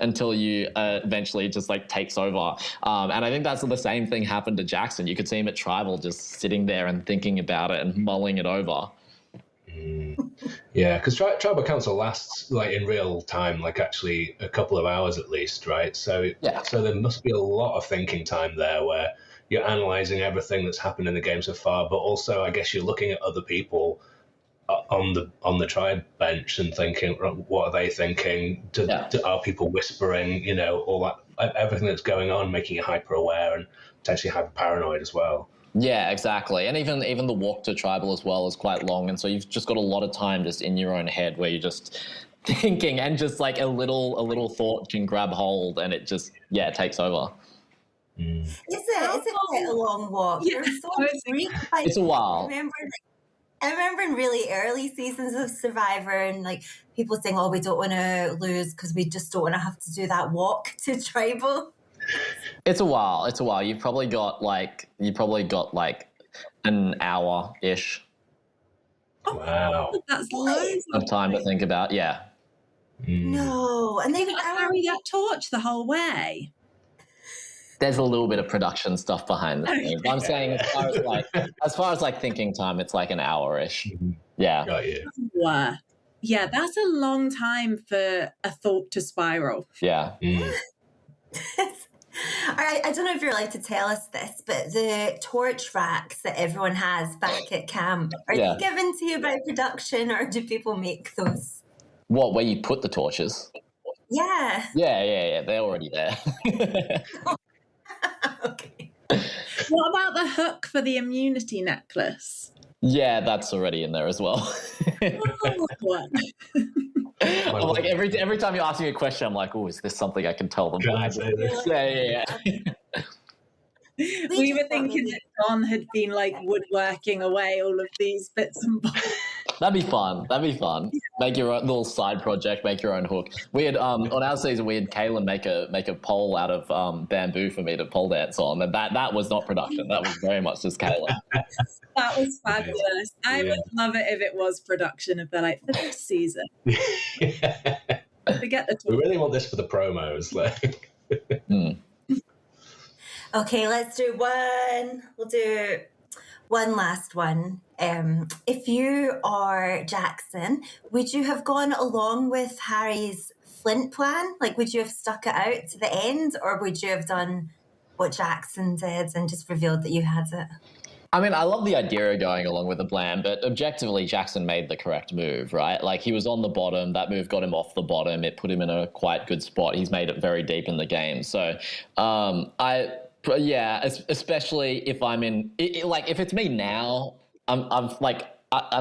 until you eventually just like takes over. And I think that's the same thing happened to Jackson. You could see him at Tribal just sitting there and thinking about it and mulling it over. Yeah, because tribal council lasts like in real time, like actually a couple of hours at least, right? So there must be a lot of thinking time there where you're analyzing everything that's happened in the game so far, but also I guess you're looking at other people on the tribe bench and thinking, what are they thinking? Are people whispering? You know, all that, everything that's going on, making you hyper aware and potentially hyper paranoid as well. Yeah, exactly. And even the walk to tribal as well is quite long, and so you've just got a lot of time just in your own head where you're just thinking, and just like a little thought can grab hold, and it just takes over. Is it quite a long walk? Yeah. It's a while. I remember in really early seasons of Survivor, and like people saying, "Oh, we don't want to lose because we just don't want to have to do that walk to tribal." It's a while. You've probably got like an hour-ish. Wow. That's loads of time to think about. Yeah. No, and they carry that torch the whole way. There's a little bit of production stuff behind the scenes. I'm saying as far as thinking time, it's like an hour-ish. Yeah. Got you. Wow. Yeah, that's a long time for a thought to spiral. Yeah. I don't know if you're allowed to tell us this, but the torch racks that everyone has back at camp, are they given to you by production, or do people make those? What, where you put the torches? Yeah. Yeah. They're already there. Okay. What about the hook for the immunity necklace? Yeah, that's already in there as well. I'm like, every time you ask me a question, I'm like, oh, is this something I can tell them? Can I say this? Yeah. We were thinking that John had been like woodworking away all of these bits and bobs. That'd be fun. Make your own little side project, make your own hook. We had on our season, we had Kaylin make a pole out of bamboo for me to pole dance on, and that was not production. That was very much just Kaylin. That was fabulous. I would love it if it was production, if they're like, for this season. Forget the talk. We really want this for the promos. Like. Okay, let's do one. We'll do one last one. If you are Jackson, would you have gone along with Harry's Flint plan? Like, would you have stuck it out to the end, or would you have done what Jackson did and just revealed that you had it? I mean, I love the idea of going along with the plan, but objectively, Jackson made the correct move, right? Like, he was on the bottom. That move got him off the bottom. It put him in a quite good spot. He's made it very deep in the game. So, especially if I'm in, if it's me now, I'm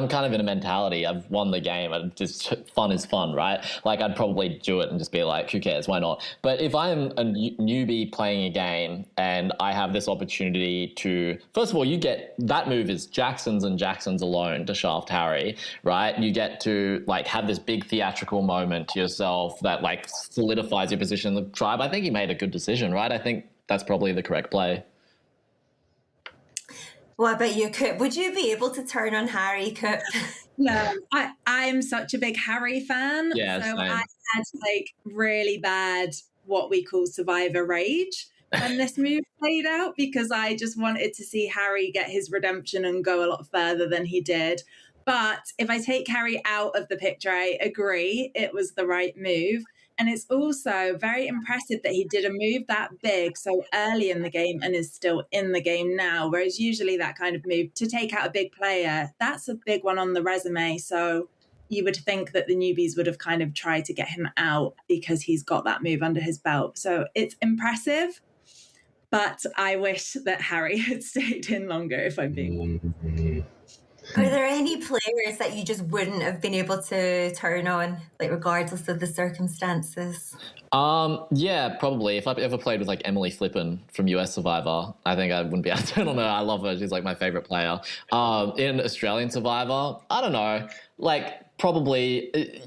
kind of in a mentality. I've won the game, and just fun is fun, right? Like, I'd probably do it and just be like, who cares? Why not? But if I'm a newbie playing a game and I have this opportunity to, first of all, you get that move is Jackson's and Jackson's alone to shaft Harry, right? You get to have this big theatrical moment to yourself that solidifies your position in the tribe. I think he made a good decision, right? I think that's probably the correct play. What about you, Coop? Would you be able to turn on Harry, Coop? No, I'm such a big Harry fan. Yeah, so same. I had really bad what we call survivor rage when this move played out, because I just wanted to see Harry get his redemption and go a lot further than he did. But if I take Harry out of the picture, I agree it was the right move. And it's also very impressive that he did a move that big so early in the game and is still in the game now, whereas usually that kind of move to take out a big player, that's a big one on the resume. So you would think that the newbies would have kind of tried to get him out because he's got that move under his belt. So it's impressive, but I wish that Harry had stayed in longer, if I'm being honest. Are there any players that you just wouldn't have been able to turn on, regardless of the circumstances? Yeah, probably. If I ever played with Emily Flippin from US Survivor, I think I wouldn't be able to turn on her. I love her. She's my favorite player. In Australian Survivor, I don't know. Probably.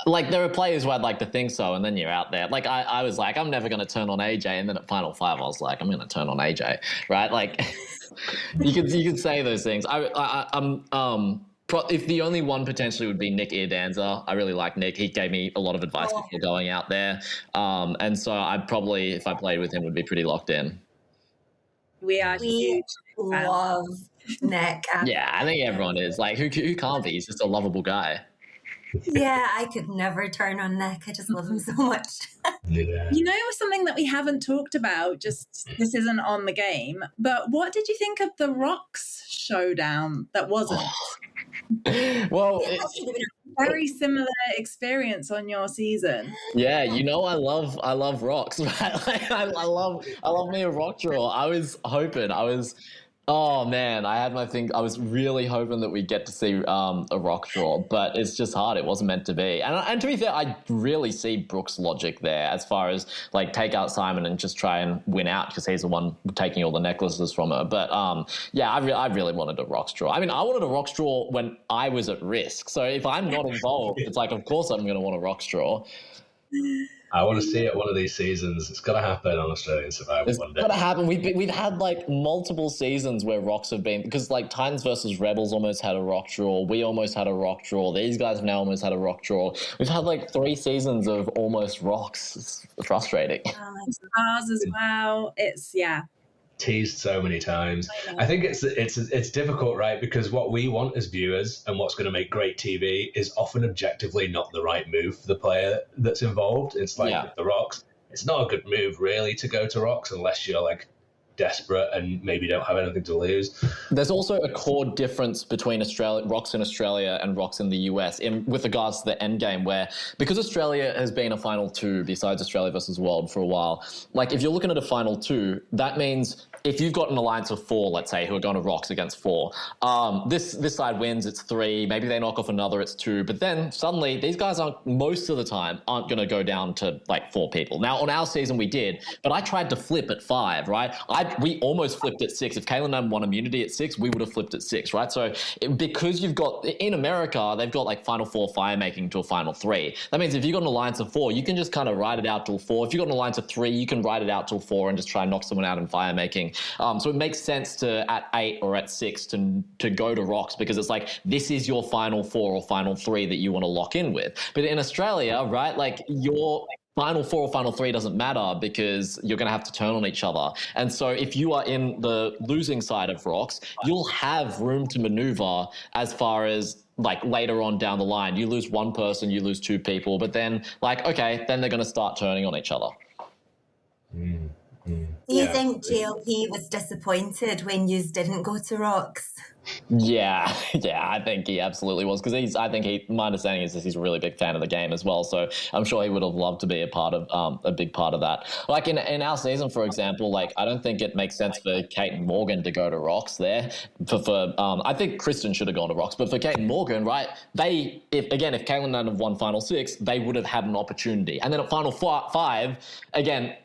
There are players where I'd like to think so, and then you're out there. I was I'm never going to turn on AJ, and then at Final 5, I was I'm going to turn on AJ, right? You could say those things. If the only one potentially would be Nick Eardanza. I really like Nick. He gave me a lot of advice before going out there, and so I'd probably, if I played with him, would be pretty locked in. We love Nick. Yeah, I think everyone is. Who can't be? He's just a lovable guy. Yeah, I could never turn on Nick. I just love him so much. Yeah. You know, something that we haven't talked about, just this isn't on the game, but what did you think of the Rocks showdown that wasn't? Well, very similar experience on your season. Yeah, you know, I love rocks, right? Like, I love me a rock draw. Oh man, I had my thing. I was really hoping that we'd get to see a rock draw, but it's just hard. It wasn't meant to be. And to be fair, I really see Brooke's logic there as far as like take out Simon and just try and win out because he's the one taking all the necklaces from her. But yeah, I really wanted a rocks draw. I mean, I wanted a rocks draw when I was at risk. So if I'm not involved, it's like, of course I'm going to want a rocks draw. I want to see it one of these seasons. It's got to happen on Australian Survivor one day. It's got to happen. We've had like multiple seasons where rocks have been, because like Titans versus Rebels almost had a rock draw. We almost had a rock draw. These guys have now almost had a rock draw. We've had like 3 seasons of almost rocks. It's frustrating. Ours as well. It's, yeah. Teased so many times. I think it's difficult, right? Because what we want as viewers and what's going to make great TV is often objectively not the right move for the player that's involved. It's like with the rocks, it's not a good move really to go to rocks unless you're like desperate and maybe don't have anything to lose. There's also a core difference between rocks in Australia and rocks in the US with regards to the end game, where because Australia has been a final 2 besides Australia versus World for a while, like if you're looking at a final 2, that means if you've got an alliance of 4, let's say, who are going to rocks against 4, this side wins, it's 3, maybe they knock off another, it's 2, but then suddenly these guys most of the time aren't going to go down to like 4 people. Now on our season we did, but I tried to flip at 5, right? We almost flipped at 6. If Kaylin had won immunity at 6, we would have flipped at 6, right? So because you've got, in America, they've got like final 4 fire making to a final 3. That means if you've got an alliance of 4, you can just kind of ride it out till 4. If you've got an alliance of 3, you can ride it out till 4 and just try and knock someone out in fire making. So it makes sense to, at 8 or at 6, to go to rocks, because it's like, this is your final 4 or final 3 that you want to lock in with. But in Australia, right, like your final 4 or final 3 doesn't matter because you're going to have to turn on each other. And so if you are in the losing side of rocks, you'll have room to maneuver as far as like later on down the line. You lose 1 person, you lose 2 people, but then like, okay, then they're going to start turning on each other. Do you think JLP was disappointed when you didn't go to rocks? Yeah, I think he absolutely was, because my understanding is that he's a really big fan of the game as well. So I'm sure he would have loved to be a big part of that. Like in our season, for example, like I don't think it makes sense for Kate and Morgan to go to rocks there. I think Kristen should have gone to rocks, but for Kate and Morgan, right? If Caitlin hadn't have won final 6, they would have had an opportunity. And then at final 5, again,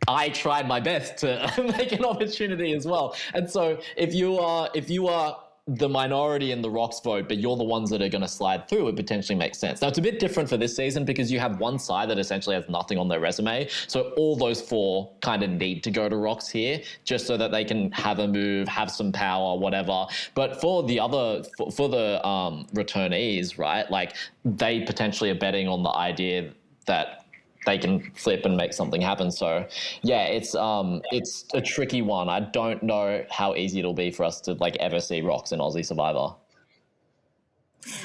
I tried my best to make an opportunity as well. And so if you are the minority in the rocks vote, but you're the ones that are going to slide through, it potentially makes sense. Now, it's a bit different for this season because you have one side that essentially has nothing on their resume. So all those 4 kind of need to go to rocks here just so that they can have a move, have some power, whatever. But for the returnees, right, like they potentially are betting on the idea that they can flip and make something happen. So yeah, it's a tricky one. I don't know how easy it'll be for us to like ever see rocks in Aussie Survivor.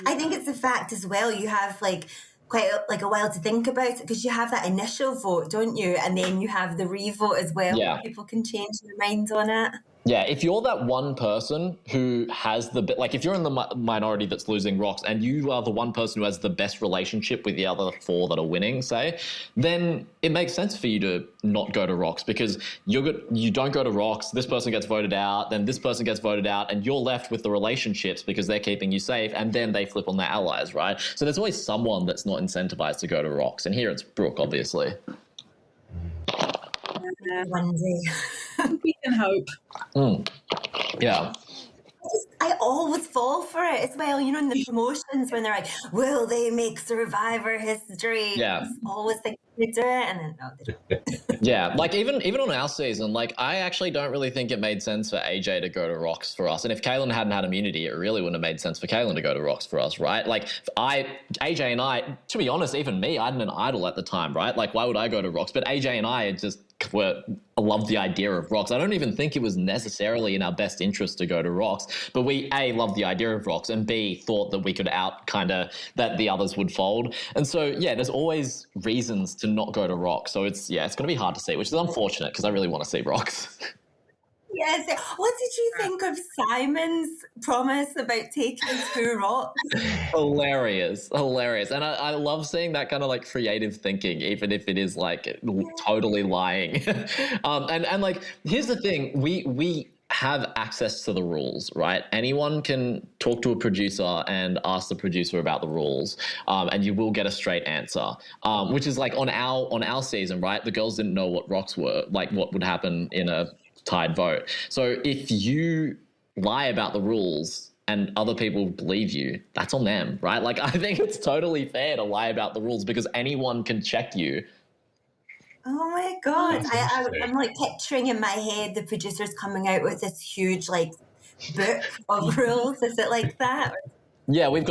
I think it's the fact as well, you have like quite a while to think about it, because you have that initial vote, don't you? And then you have the re-vote as well. Yeah. People can change their minds on it. Yeah, if you're that one person who has if you're in the minority that's losing rocks and you are the one person who has the best relationship with the other 4 that are winning, say, then it makes sense for you to not go to rocks, because you don't go to rocks, this person gets voted out, then this person gets voted out, and you're left with the relationships because they're keeping you safe, and then they flip on their allies, right? So there's always someone that's not incentivized to go to rocks, and here it's Brooke, obviously. One day. We can hope. Yeah. I always fall for it as well, you know, in the promotions when they're like, will they make Survivor history? Yeah. I always think they do it, and then no, they don't. Yeah, like even on our season, like I actually don't really think it made sense for AJ to go to rocks for us. And if Kaylin hadn't had immunity, it really wouldn't have made sense for Kaylin to go to rocks for us, right? Like AJ and I, to be honest, even me, I had an idol at the time, right? Like why would I go to rocks? But AJ and I had just loved the idea of rocks. I don't even think it was necessarily in our best interest to go to rocks, but we A, loved the idea of rocks, and B, thought that we could that the others would fold. And so, yeah, there's always reasons to not go to rocks. So it's going to be hard to see, which is unfortunate because I really want to see rocks. Yes. What did you think of Simon's promise about taking 2 rocks? Hilarious. And I love seeing that kind of like creative thinking, even if it is like totally lying. And like, here's the thing, we have access to the rules, right? Anyone can talk to a producer and ask the producer about the rules, and you will get a straight answer, which is like on our season, right? The girls didn't know what rocks were, like what would happen in a tied vote. So if you lie about the rules and other people believe you, that's on them, right? Like, I think it's totally fair to lie about the rules because anyone can check you. Oh my God. I'm like picturing in my head the producers coming out with this huge like book of rules. Is it like that? Yeah, we've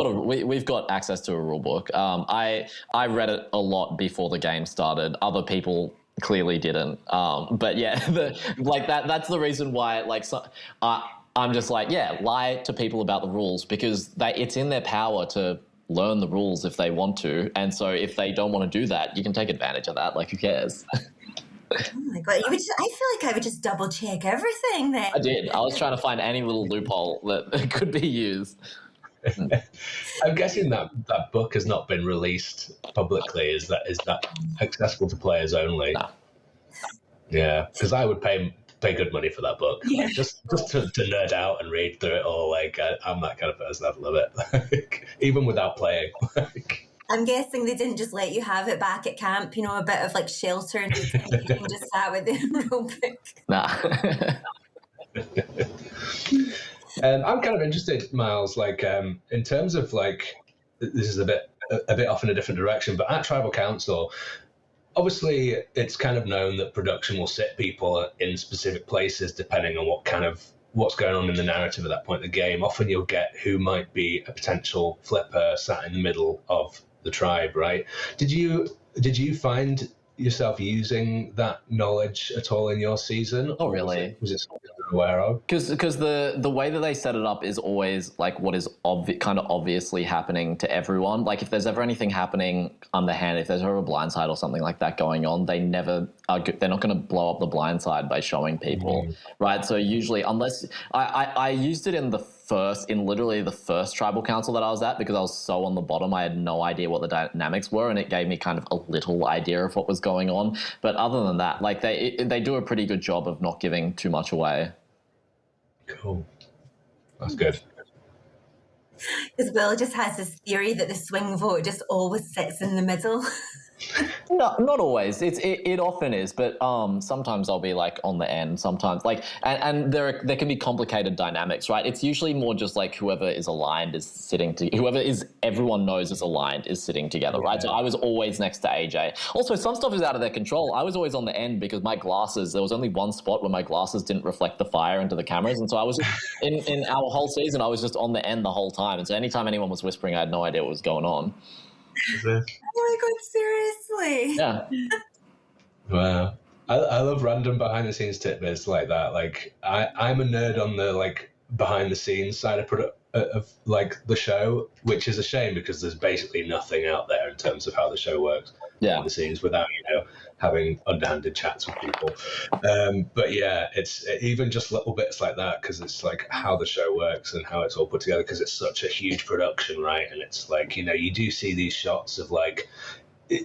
got access to a rule book. I read it a lot before the game started. Other people clearly didn't. But yeah, that's the reason why I'm just like, yeah, lie to people about the rules because it's in their power to learn the rules if they want to. And so if they don't want to do that, you can take advantage of that. Like, who cares? Oh my God. I feel like I would just double check everything then. I did. I was trying to find any little loophole that could be used. I'm guessing that book has not been released publicly. Is that accessible to players only? No. Yeah, because I would pay good money for that book, just to nerd out and read through it all. Like I'm that kind of person. I love it, even without playing. I'm guessing they didn't just let you have it back at camp. You know, a bit of like shelter and you can just sat with the rule book. Nah. I'm kind of interested, Myles, like in terms of like, this is a bit off in a different direction, but at Tribal Council, obviously it's kind of known that production will sit people in specific places depending on what's going on in the narrative at that point in the game. Often you'll get who might be a potential flipper sat in the middle of the tribe, right? Did you find yourself using that knowledge at all in your season? Not really. Was it something you were aware of? Because the way that they set it up is always like what is kind of obviously happening to everyone. Like if there's ever anything happening underhand, if there's ever a blindside or something like that going on, they're not going to blow up the blindside by showing people, right? So usually, unless I used it in literally the first Tribal Council that I was at because I was so on the bottom, I had no idea what the dynamics were, and it gave me kind of a little idea of what was going on. But other than that, like they do a pretty good job of not giving too much away. Cool. That's good. Because Will just has this theory that the swing vote just always sits in the middle. No, not always. It often is, but sometimes I'll be like on the end. Sometimes and there can be complicated dynamics, right? It's usually more just like whoever is aligned is sitting to whoever is everyone knows is aligned is sitting together, right? So I was always next to AJ. Also, some stuff is out of their control. I was always on the end because my glasses. There was only one spot where my glasses didn't reflect the fire into the cameras, and so I was in our whole season. I was just on the end the whole time, and so anytime anyone was whispering, I had no idea what was going on. Oh my God, seriously? Yeah. Wow. I love random behind the scenes tidbits like that. Like I'm a nerd on the like behind the scenes side of like the show, which is a shame because there's basically nothing out there in terms of how the show works behind the scenes without having underhanded chats with people. But yeah, it's even just little bits like that because it's like how the show works and how it's all put together because it's such a huge production, right? And it's like, you do see these shots of like,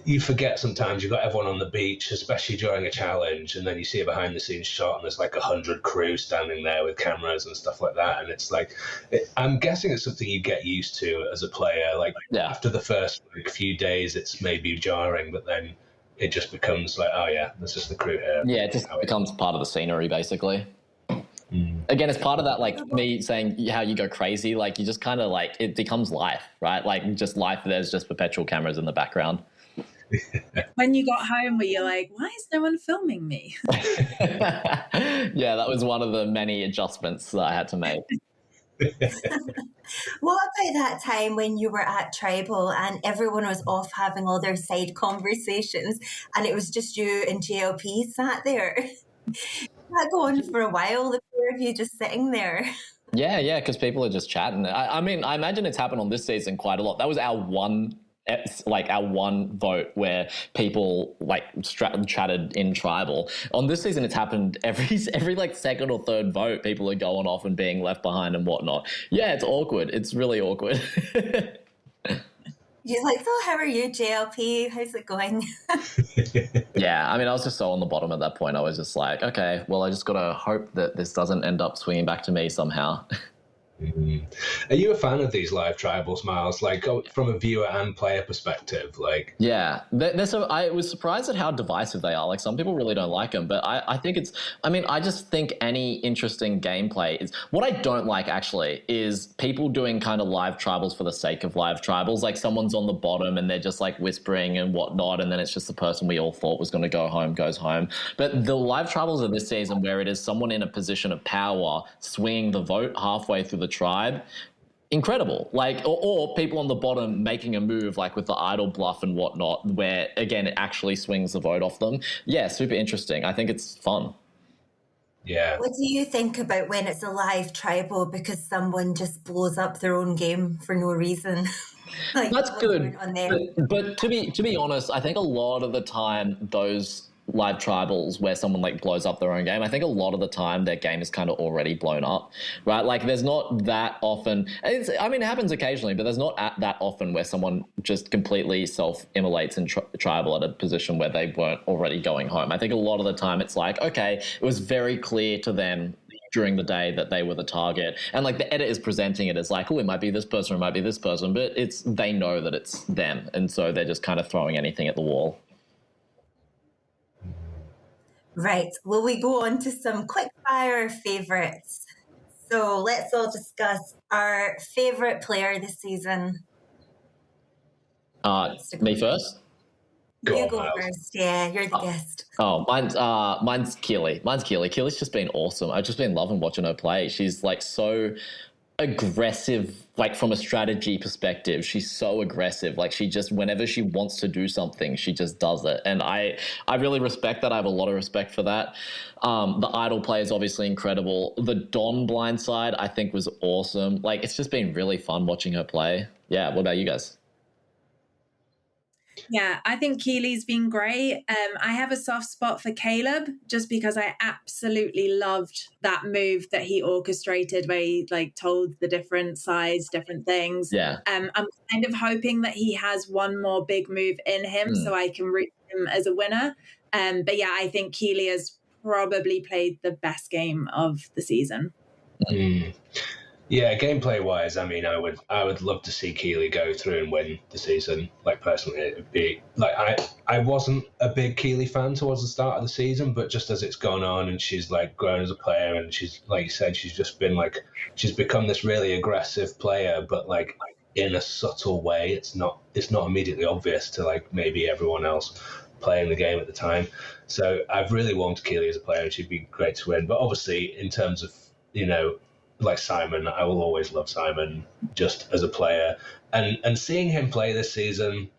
you forget sometimes you've got everyone on the beach, especially during a challenge, and then you see a behind the scenes shot and there's like 100 crew standing there with cameras and stuff like that. And it's like, I'm guessing it's something you get used to as a player. Like after the first few days, it's maybe jarring, but then it just becomes like, oh yeah, there's just the crew here. Yeah, it just becomes part of the scenery, basically. Again, it's part of that, like me saying how you go crazy, like you just kind of like, it becomes life, right? Like just life, there's just perpetual cameras in the background. When you got home, were you like, why is no one filming me? Yeah, that was one of the many adjustments that I had to make. What about that time when you were at Tribal and everyone was off having all their side conversations and it was just you and JLP sat there? That go on for a while, the pair of you just sitting there. Yeah, because people are just chatting. I mean, I imagine it's happened on this season quite a lot. That was our one vote where people chatted in Tribal. On this season, it's happened every like second or third vote. People are going off and being left behind and whatnot. Yeah, it's awkward. It's really awkward. You're like, so how are you, JLP? How's it going? Yeah, I mean, I was just so on the bottom at that point. I was just like, okay, well, I just got to hope that this doesn't end up swinging back to me somehow. Mm-hmm. Are you a fan of these live tribals, Myles? Like from a viewer and player perspective, like yeah, I was surprised at how divisive they are. Like some people really don't like them, but I think it's. I mean, I just think any interesting gameplay is. What I don't like actually is people doing kind of live tribals for the sake of live tribals. Like someone's on the bottom and they're just like whispering and whatnot, and then it's just the person we all thought was going to go home goes home. But the live tribals of this season, where it is someone in a position of power swinging the vote halfway through the tribe, incredible. Like or people on the bottom making a move like with the idol bluff and whatnot, where again it actually swings the vote off them. Yeah, super interesting. I think it's fun. Yeah. What do you think about when it's a live tribal because someone just blows up their own game for no reason? Like, that's good. But to be honest, I think a lot of the time those live tribals where someone like blows up their own game, I think a lot of the time their game is kind of already blown up, right? Like there's not that often, it happens occasionally, but there's not that often where someone just completely self-immolates in tribal at a position where they weren't already going home. I think a lot of the time it's like, okay, it was very clear to them during the day that they were the target, and like the edit is presenting it as like, oh, it might be this person, or it might be this person, but they know that it's them, and so they're just kind of throwing anything at the wall. Right. Well, we go on to some quick fire favorites. So let's all discuss our favorite player this season. Me first? You go first. Yeah, you're the guest. Oh, mine's Keely. Keely's just been awesome. I've just been loving watching her play. She's like so aggressive, like from a strategy perspective. She's so aggressive. Like she just, whenever she wants to do something, she just does it. And I really respect that. I have a lot of respect for that. The idol play is obviously incredible. The Dawn blindside, I think, was awesome. Like it's just been really fun watching her play. Yeah. What about you guys? Yeah, I think Keely's been great. I have a soft spot for Caleb just because I absolutely loved that move that he orchestrated where he like told the different sides, different things. Yeah. I'm kind of hoping that he has one more big move in him so I can root him as a winner. But yeah, I think Keely has probably played the best game of the season. Yeah, gameplay wise, I mean, I would love to see Keely go through and win the season. Like personally, it'd be like I wasn't a big Keely fan towards the start of the season, but just as it's gone on and she's like grown as a player and she's, like you said, she's just been like, she's become this really aggressive player, but like in a subtle way. It's not immediately obvious to like maybe everyone else playing the game at the time. So I've really wanted Keely as a player and she'd be great to win. But obviously in terms of, you know, like Simon, I will always love Simon just as a player. And seeing him play this season,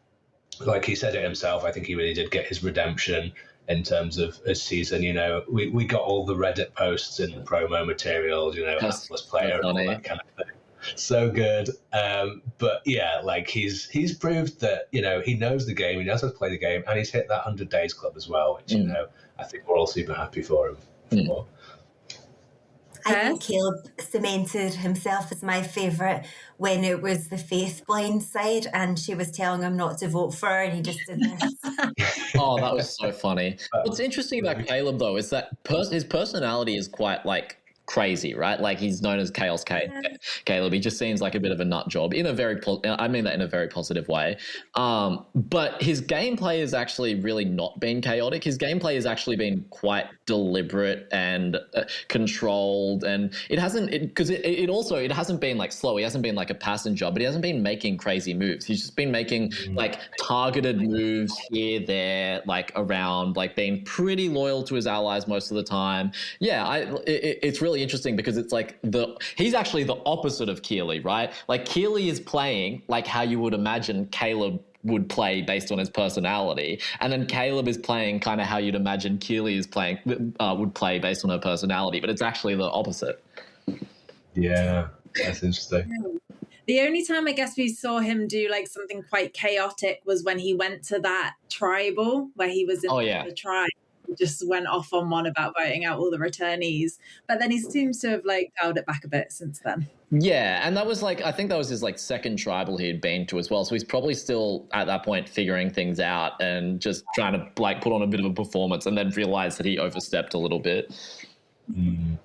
like he said it himself, I think he really did get his redemption in terms of his season. You know, we got all the Reddit posts in the promo materials, you know, Atlas player and all that kind of thing. So good. But yeah, like he's proved that, you know, he knows the game, he knows how to play the game, and he's hit that 100 days club as well, which, you know, I think we're all super happy for him for. I think Caleb cemented himself as my favourite when it was the Faith blind side and she was telling him not to vote for her and he just did this. Oh, that was so funny. What's interesting about Caleb, though, is that his personality is quite, like, crazy, right? Like, he's known as Chaos Caleb. He just seems like a bit of a nut job in a very, I mean that in a very positive way. But his gameplay has actually really not been chaotic. His gameplay has actually been quite deliberate and controlled, and it hasn't been like slow. He hasn't been like a passenger, but he hasn't been making crazy moves. He's just been making like targeted moves here, there, like around, like being pretty loyal to his allies most of the time. Yeah, it's really really interesting because it's like he's actually the opposite of Keely, right? Like Keely is playing like how you would imagine Caleb would play based on his personality, and then Caleb is playing kind of how you'd imagine Keely is playing would play based on her personality, but it's actually the opposite. Yeah, that's interesting. The only time I guess we saw him do like something quite chaotic was when he went to that tribal where he was in the tribe. He just went off on one about voting out all the returnees. But then he seems to have like dialed it back a bit since then. Yeah, and that was like, I think that was his like second tribal he had been to as well. So he's probably still at that point figuring things out and just trying to like put on a bit of a performance, and then realize that he overstepped a little bit. Mm.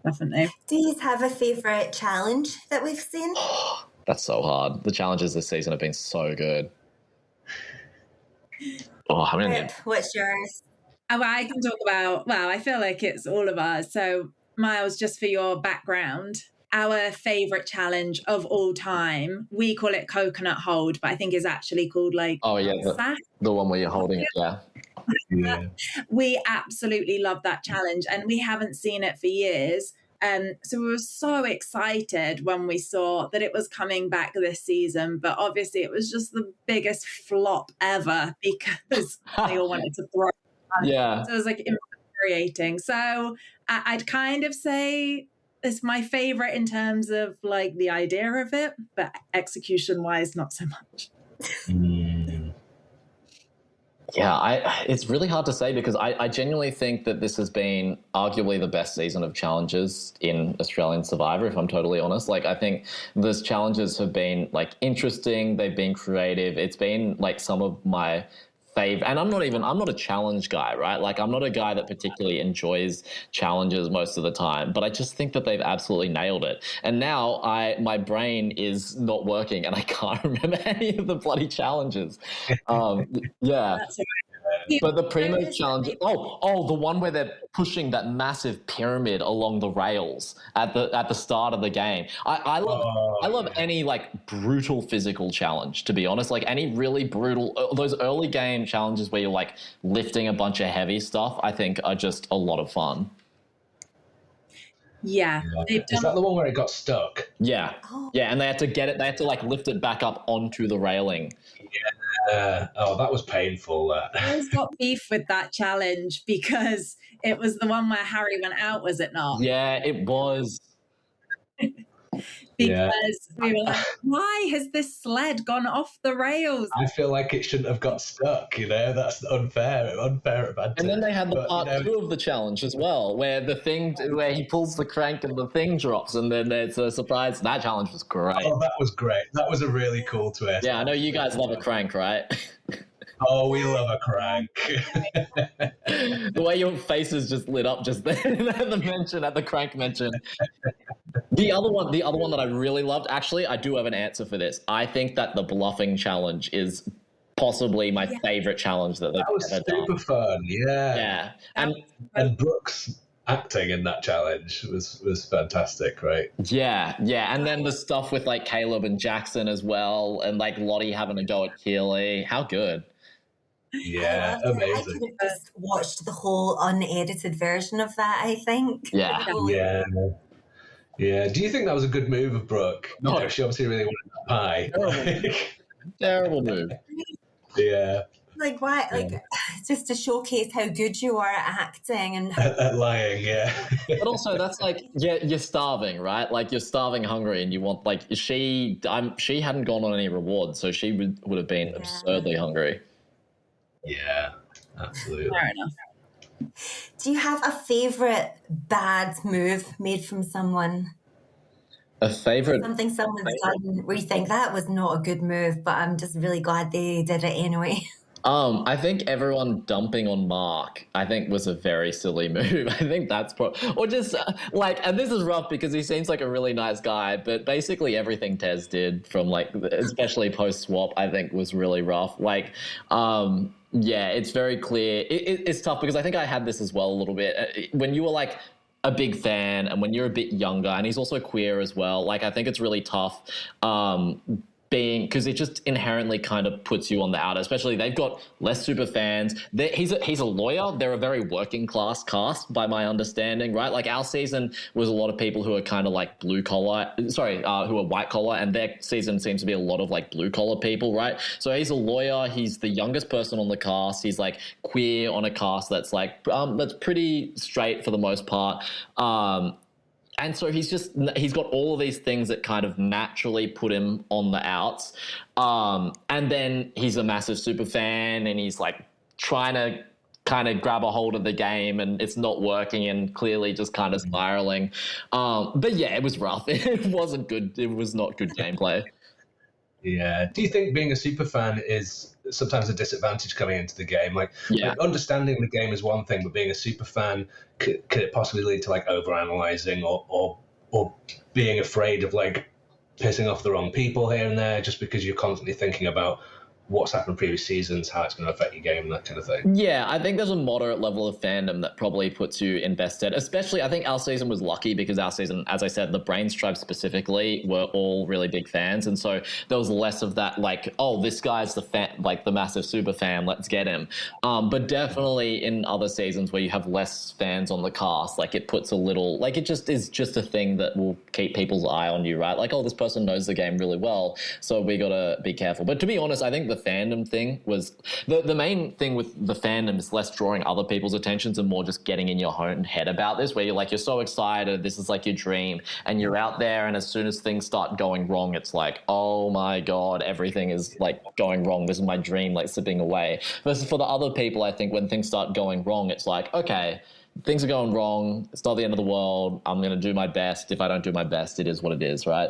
Definitely. Do you have a favourite challenge that we've seen? That's so hard. The challenges this season have been so good. I mean, what's yours? Oh, I can talk about, well, I feel like it's all of ours. So, Myles, just for your background, our favourite challenge of all time, we call it coconut hold, but I think is actually called like... Oh, yeah, the one where you're holding it, yeah. Yeah. We absolutely love that challenge, and we haven't seen it for years. So we were so excited when we saw that it was coming back this season, but obviously it was just the biggest flop ever because they all wanted to throw it. Yeah. So it was like infuriating. So I'd kind of say it's my favorite in terms of like the idea of it, but execution wise, not so much. Yeah, it's really hard to say because I genuinely think that this has been arguably the best season of challenges in Australian Survivor, if I'm totally honest. Like, I think those challenges have been like interesting. They've been creative. It's been like some of my favorite, and I'm not a challenge guy, right? Like, I'm not a guy that particularly enjoys challenges most of the time, but I just think that they've absolutely nailed it. And now my brain is not working and I can't remember any of the bloody challenges. Yeah. But the primo challenge, the one where they're pushing that massive pyramid along the rails at the start of the game. I love any like brutal physical challenge, to be honest. Like any really brutal, those early game challenges where you're like lifting a bunch of heavy stuff, I think are just a lot of fun. Yeah. Is that the one where it got stuck? Yeah. Yeah, and they had to like lift it back up onto the railing. Yeah. Oh, that was painful. I always got beef with that challenge because it was the one where Harry went out, was it not? Yeah, it was. Because we were like, why has this sled gone off the rails? I feel like it shouldn't have got stuck, That's unfair advantage. And then they had the part 2 of the challenge as well, where where he pulls the crank and the thing drops, and then it's a surprise. That challenge was great. Oh, that was great. That was a really cool twist. Yeah, I know you guys love a crank, right? Oh, we love a crank. The way your faces just lit up just then at the crank mention. The other one that I really loved, actually, I do have an answer for this. I think that the bluffing challenge is possibly my favorite challenge that they've ever done. That was super fun, yeah. Yeah. And Brooke's acting in that challenge was fantastic, right? Yeah. And then the stuff with like Caleb and Jackson as well, and like Lottie having a go at Keely. How good. Yeah, amazing. I could have just watched the whole unedited version of that, I think. Yeah. Yeah. Do you think that was a good move of Brooke? No. She obviously really wanted that pie. Terrible move. Yeah. Like, why? Like, just to showcase how good you are at acting and at lying, yeah. But also, that's like, you're starving, right? Like, you're starving hungry, and you want, like, she hadn't gone on any rewards, so she would have been absurdly hungry. Yeah, absolutely. Fair enough. Do you have a favourite bad move made from someone? A favourite? Something someone's done where you think that was not a good move, but I'm just really glad they did it anyway. I think everyone dumping on Mark, I think, was a very silly move. I think that's or just and this is rough because he seems like a really nice guy, but basically everything Tez did from like, especially post swap, I think was really rough. Like, yeah, it's very clear. It's tough because I think I had this as well a little bit. When you were like a big fan and when you're a bit younger, and he's also queer as well, like I think it's really tough because it just inherently kind of puts you on the outer, especially they've got less super fans. He's a lawyer. They're a very working class cast by my understanding, right? Like our season was a lot of people who are kind of like who are white collar, and their season seems to be a lot of like blue collar people, right? So he's a lawyer. He's the youngest person on the cast. He's like queer on a cast that's like, that's pretty straight for the most part. And so he's got all of these things that kind of naturally put him on the outs. And then he's a massive super fan, and he's like trying to kind of grab a hold of the game, and it's not working, and clearly just kind of spiraling. But yeah, it was rough. It wasn't good. It was not good gameplay. Yeah. Do you think being a super fan is sometimes a disadvantage coming into the game? Like understanding the game is one thing, but being a super fan, could it possibly lead to like overanalyzing or being afraid of like pissing off the wrong people here and there, just because you're constantly thinking about what's happened in previous seasons, how it's going to affect your game, that kind of thing? Yeah, I think there's a moderate level of fandom that probably puts you in best stead. Especially, I think our season was lucky because our season, as I said, the Brains tribe specifically were all really big fans, and so there was less of that like, oh, this guy's the fan, like the massive super fan, let's get him. But definitely in other seasons where you have less fans on the cast, like it puts a little, like it just is just a thing that will keep people's eye on you, right? Like, oh, this person knows the game really well, so we gotta be careful. But to be honest, I think the fandom thing was the main thing with the fandom is less drawing other people's attentions and more just getting in your own head about this, where you're so excited, this is like your dream, and you're out there, and as soon as things start going wrong, it's like, oh my god, everything is like going wrong, this is my dream like slipping away. Versus for the other people, I think when things start going wrong, it's like, okay, things are going wrong, it's not the end of the world, I'm going to do my best. If I don't do my best, it is what it is, right?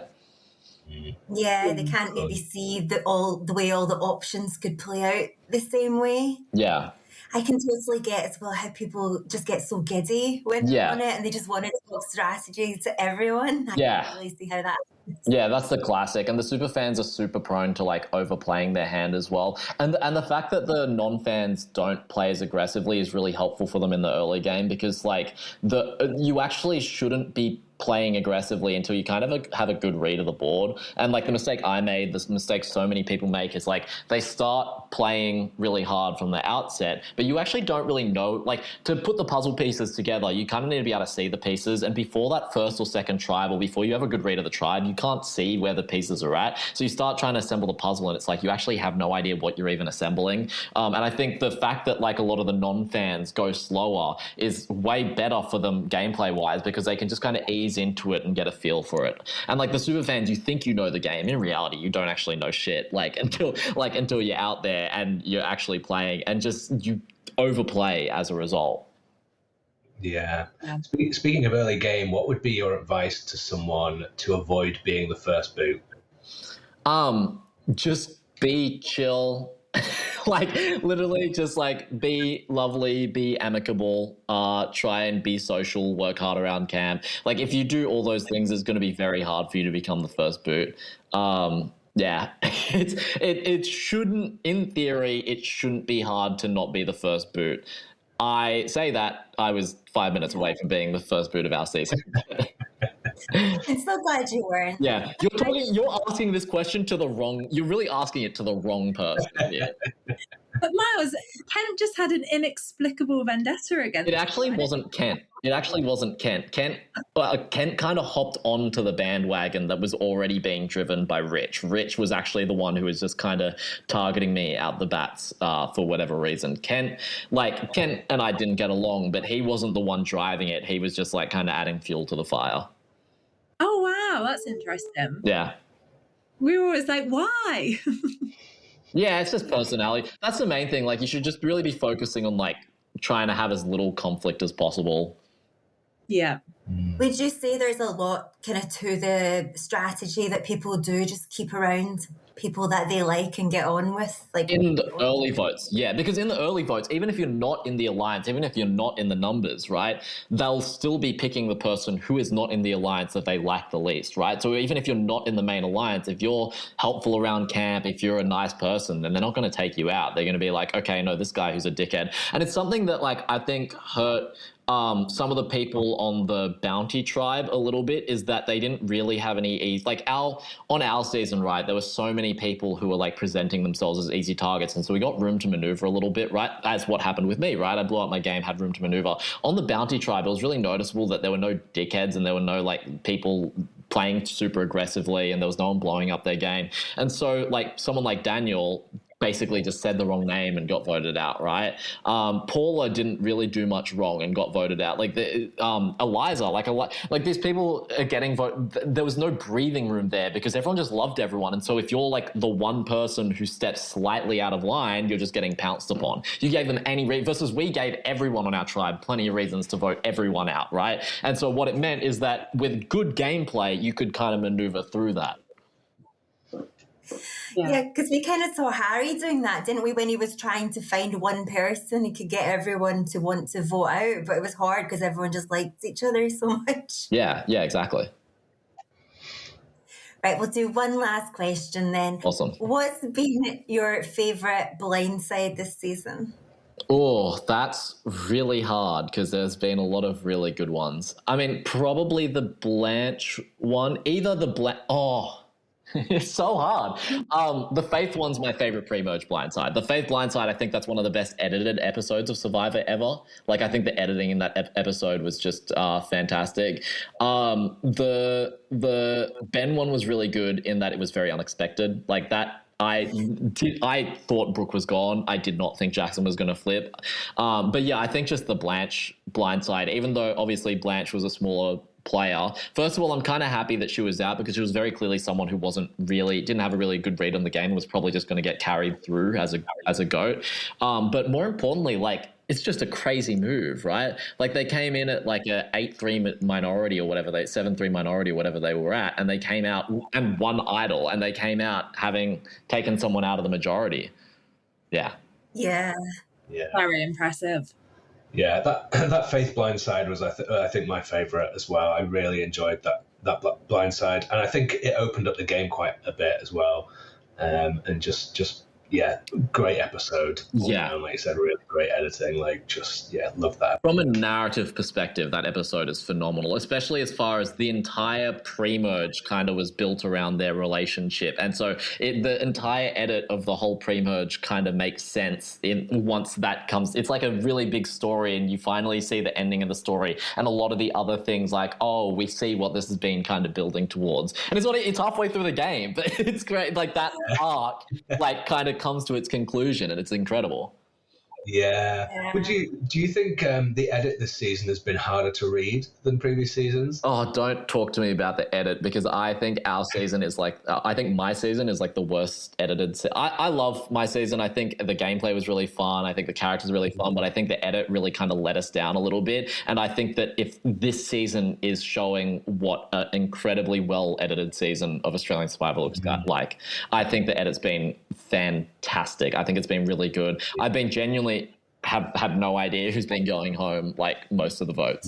Yeah, they can't maybe see the way all the options could play out the same way. Yeah. I can totally get as well how people just get so giddy when they're on it, and they just want to talk strategy to everyone. I can really see how that is. Yeah, that's the classic. And the super fans are super prone to like overplaying their hand as well. And the fact that the non-fans don't play as aggressively is really helpful for them in the early game, because like you actually shouldn't be playing aggressively until you kind of have a good read of the board. And like the mistake I made, the mistake so many people make, is like they start playing really hard from the outset, but you actually don't really know, like to put the puzzle pieces together, you kind of need to be able to see the pieces. And before that first or second tribe, or before you have a good read of the tribe, you can't see where the pieces are at. So you start trying to assemble the puzzle, and it's like you actually have no idea what you're even assembling. And I think the fact that like a lot of the non-fans go slower is way better for them gameplay wise, because they can just kind of ease into it and get a feel for it. And like the super fans, you think you know the game, in reality you don't actually know shit, like until you're out there and you're actually playing, and just you overplay as a result. Yeah. Speaking of early game, what would be your advice to someone to avoid being the first boot? Just be chill. Like literally just like be lovely, be amicable, try and be social, work hard around camp. Like if you do all those things, it's going to be very hard for you to become the first boot. Yeah, it shouldn't, in theory, it shouldn't be hard to not be the first boot. I say that I was 5 minutes away from being the first boot of our season. I'm so glad you weren't. Yeah, you're asking this question to the wrong, you're really asking it to the wrong person. Yeah. But Myles, Kent just had an inexplicable vendetta against It actually wasn't Kent. It actually wasn't Kent. Kent kind of hopped onto the bandwagon that was already being driven by Rich. Rich was actually the one who was just kind of targeting me out the bats for whatever reason. Kent and I didn't get along, but he wasn't the one driving it. He was just like kind of adding fuel to the fire. Oh, wow. That's interesting. Yeah. We were always like, why? Yeah, it's just personality. That's the main thing. Like, you should just really be focusing on, like, trying to have as little conflict as possible. Yeah. Would you say there's a lot kind of to the strategy that people do, just keep around people that they like and get on with? Like in the early votes, yeah, because in the early votes, even if you're not in the alliance, even if you're not in the numbers, right, they'll still be picking the person who is not in the alliance that they like the least, right? So even if you're not in the main alliance, if you're helpful around camp, if you're a nice person, then they're not going to take you out. They're going to be like, okay, no, this guy who's a dickhead. And it's something that, like, I think hurt some of the people on the bounty tribe a little bit is that they didn't really have any easy, like on our season, right, there were so many people who were like presenting themselves as easy targets, and so we got room to maneuver a little bit, right? That's what happened with me, right? I blew up my game, had room to maneuver. On the bounty tribe, it was really noticeable that there were no dickheads and there were no like people playing super aggressively, and there was no one blowing up their game. And so like someone like Daniel basically just said the wrong name and got voted out, right? Paula didn't really do much wrong and got voted out. Like Eliza, like these people are getting voted. There was no breathing room there because everyone just loved everyone. And so if you're like the one person who steps slightly out of line, you're just getting pounced upon. You gave them any versus we gave everyone on our tribe plenty of reasons to vote everyone out, right? And so what it meant is that with good gameplay, you could kind of maneuver through that. Yeah, because we kind of saw Harry doing that, didn't we, when he was trying to find one person who could get everyone to want to vote out, but it was hard because everyone just liked each other so much. Yeah, exactly. Right, we'll do one last question then. Awesome. What's been your favourite blindside this season? Oh, that's really hard because there's been a lot of really good ones. I mean, probably the Blanche one, it's so hard. The Faith one's my favorite pre-merge blindside. The Faith blindside, I think that's one of the best edited episodes of Survivor ever. Like, I think the editing in that episode was just fantastic. The Ben one was really good in that it was very unexpected. Like that, I thought Brooke was gone. I did not think Jackson was going to flip. But yeah, I think just the Blanche blindside, even though obviously Blanche was a smaller player. First of all, I'm kind of happy that she was out because she was very clearly someone who didn't have a really good read on the game and was probably just going to get carried through as a GOAT. But more importantly, like, it's just a crazy move, right? Like, they came in at like a 8-3 minority or whatever, 7-3 minority or whatever they were at, and they came out and won idle, and they came out having taken someone out of the majority. Yeah. Very impressive. Yeah, that Faith blindside was, I think, my favourite as well. I really enjoyed that blindside, and I think it opened up the game quite a bit as well. And just great episode. Yeah, like you said, really great editing. Like, love that. From a narrative perspective, that episode is phenomenal, especially as far as the entire pre-merge kind of was built around their relationship. And so the entire edit of the whole pre-merge kind of makes sense once that comes. It's like a really big story, and you finally see the ending of the story and a lot of the other things like, oh, we see what this has been kind of building towards. And it's halfway through the game, but it's great. Like, that arc like kind of comes to its conclusion, and it's incredible. Yeah. Do you think the edit this season has been harder to read than previous seasons? Oh, don't talk to me about the edit, because I think our season is like, I think my season is like the worst edited. I love my season. I think the gameplay was really fun. I think the characters are really fun, but I think the edit really kind of let us down a little bit. And I think that if this season is showing what an incredibly well edited season of Australian Survivor looks like, I think the edit's been fantastic. I think it's been really good. I've been genuinely have no idea who's been going home like most of the votes.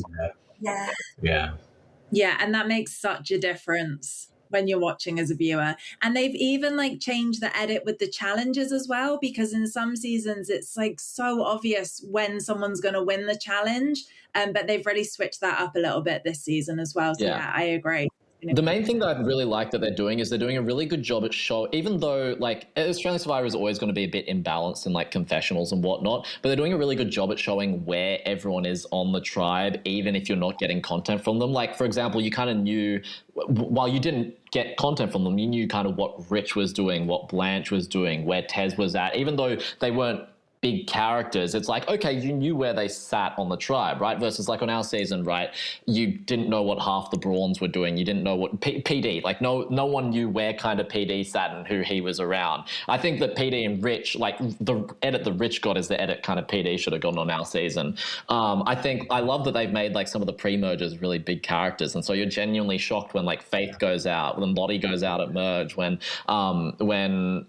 Yeah, and that makes such a difference when you're watching as a viewer. And they've even like changed the edit with the challenges as well, because in some seasons it's like so obvious when someone's going to win the challenge, but they've really switched that up a little bit this season as well. So yeah I agree. The main thing that I really like that they're doing is they're doing a really good job at even though like Australian Survivor is always going to be a bit imbalanced in like confessionals and whatnot, but they're doing a really good job at showing where everyone is on the tribe, even if you're not getting content from them. Like, for example, you kind of knew, while you didn't get content from them, you knew kind of what Rich was doing, what Blanche was doing, where Tez was at, even though they weren't big characters. It's like, okay, you knew where they sat on the tribe, right? Versus like on our season, right, you didn't know what half the Brawns were doing. You didn't know what PD, like no one knew where kind of PD sat and who he was around. I think that PD and Rich, like the edit that Rich got is the edit kind of PD should have gotten on our season. I love that they've made like some of the pre-mergers really big characters, and so you're genuinely shocked when like Faith goes out, when Lottie goes out at merge, when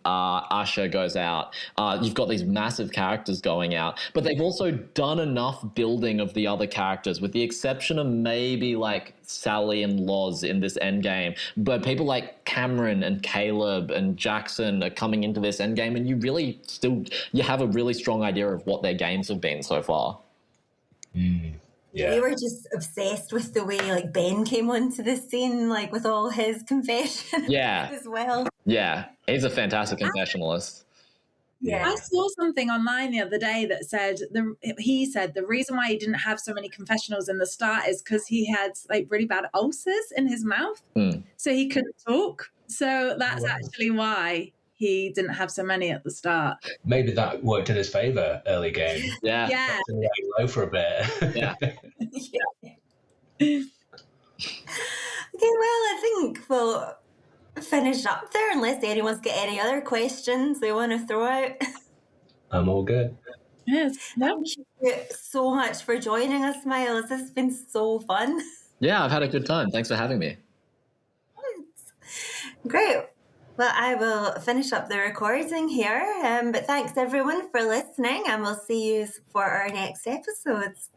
Usher goes out. You've got these massive characters going out, but they've also done enough building of the other characters, with the exception of maybe like Sally and Loz in this end game. But people like Cameron and Caleb and Jackson are coming into this end game, and you have a really strong idea of what their games have been so far. We were just obsessed with the way like Ben came onto the scene, like with all his confessions as well. Yeah, he's a fantastic confessionalist. Yeah. I saw something online the other day that said he said the reason why he didn't have so many confessionals in the start is because he had like really bad ulcers in his mouth, so he couldn't talk. So that's actually why he didn't have so many at the start. Maybe that worked in his favor early game. Yeah. Low for a bit. Yeah. Okay, well, I think we'll finish up there unless anyone's got any other questions they want to throw out. I'm all good. Yes. Thank you so much for joining us, Myles. This has been so fun. Yeah, I've had a good time. Thanks for having me. Great. Well, I will finish up the recording here, but thanks everyone for listening, and we'll see you for our next episodes.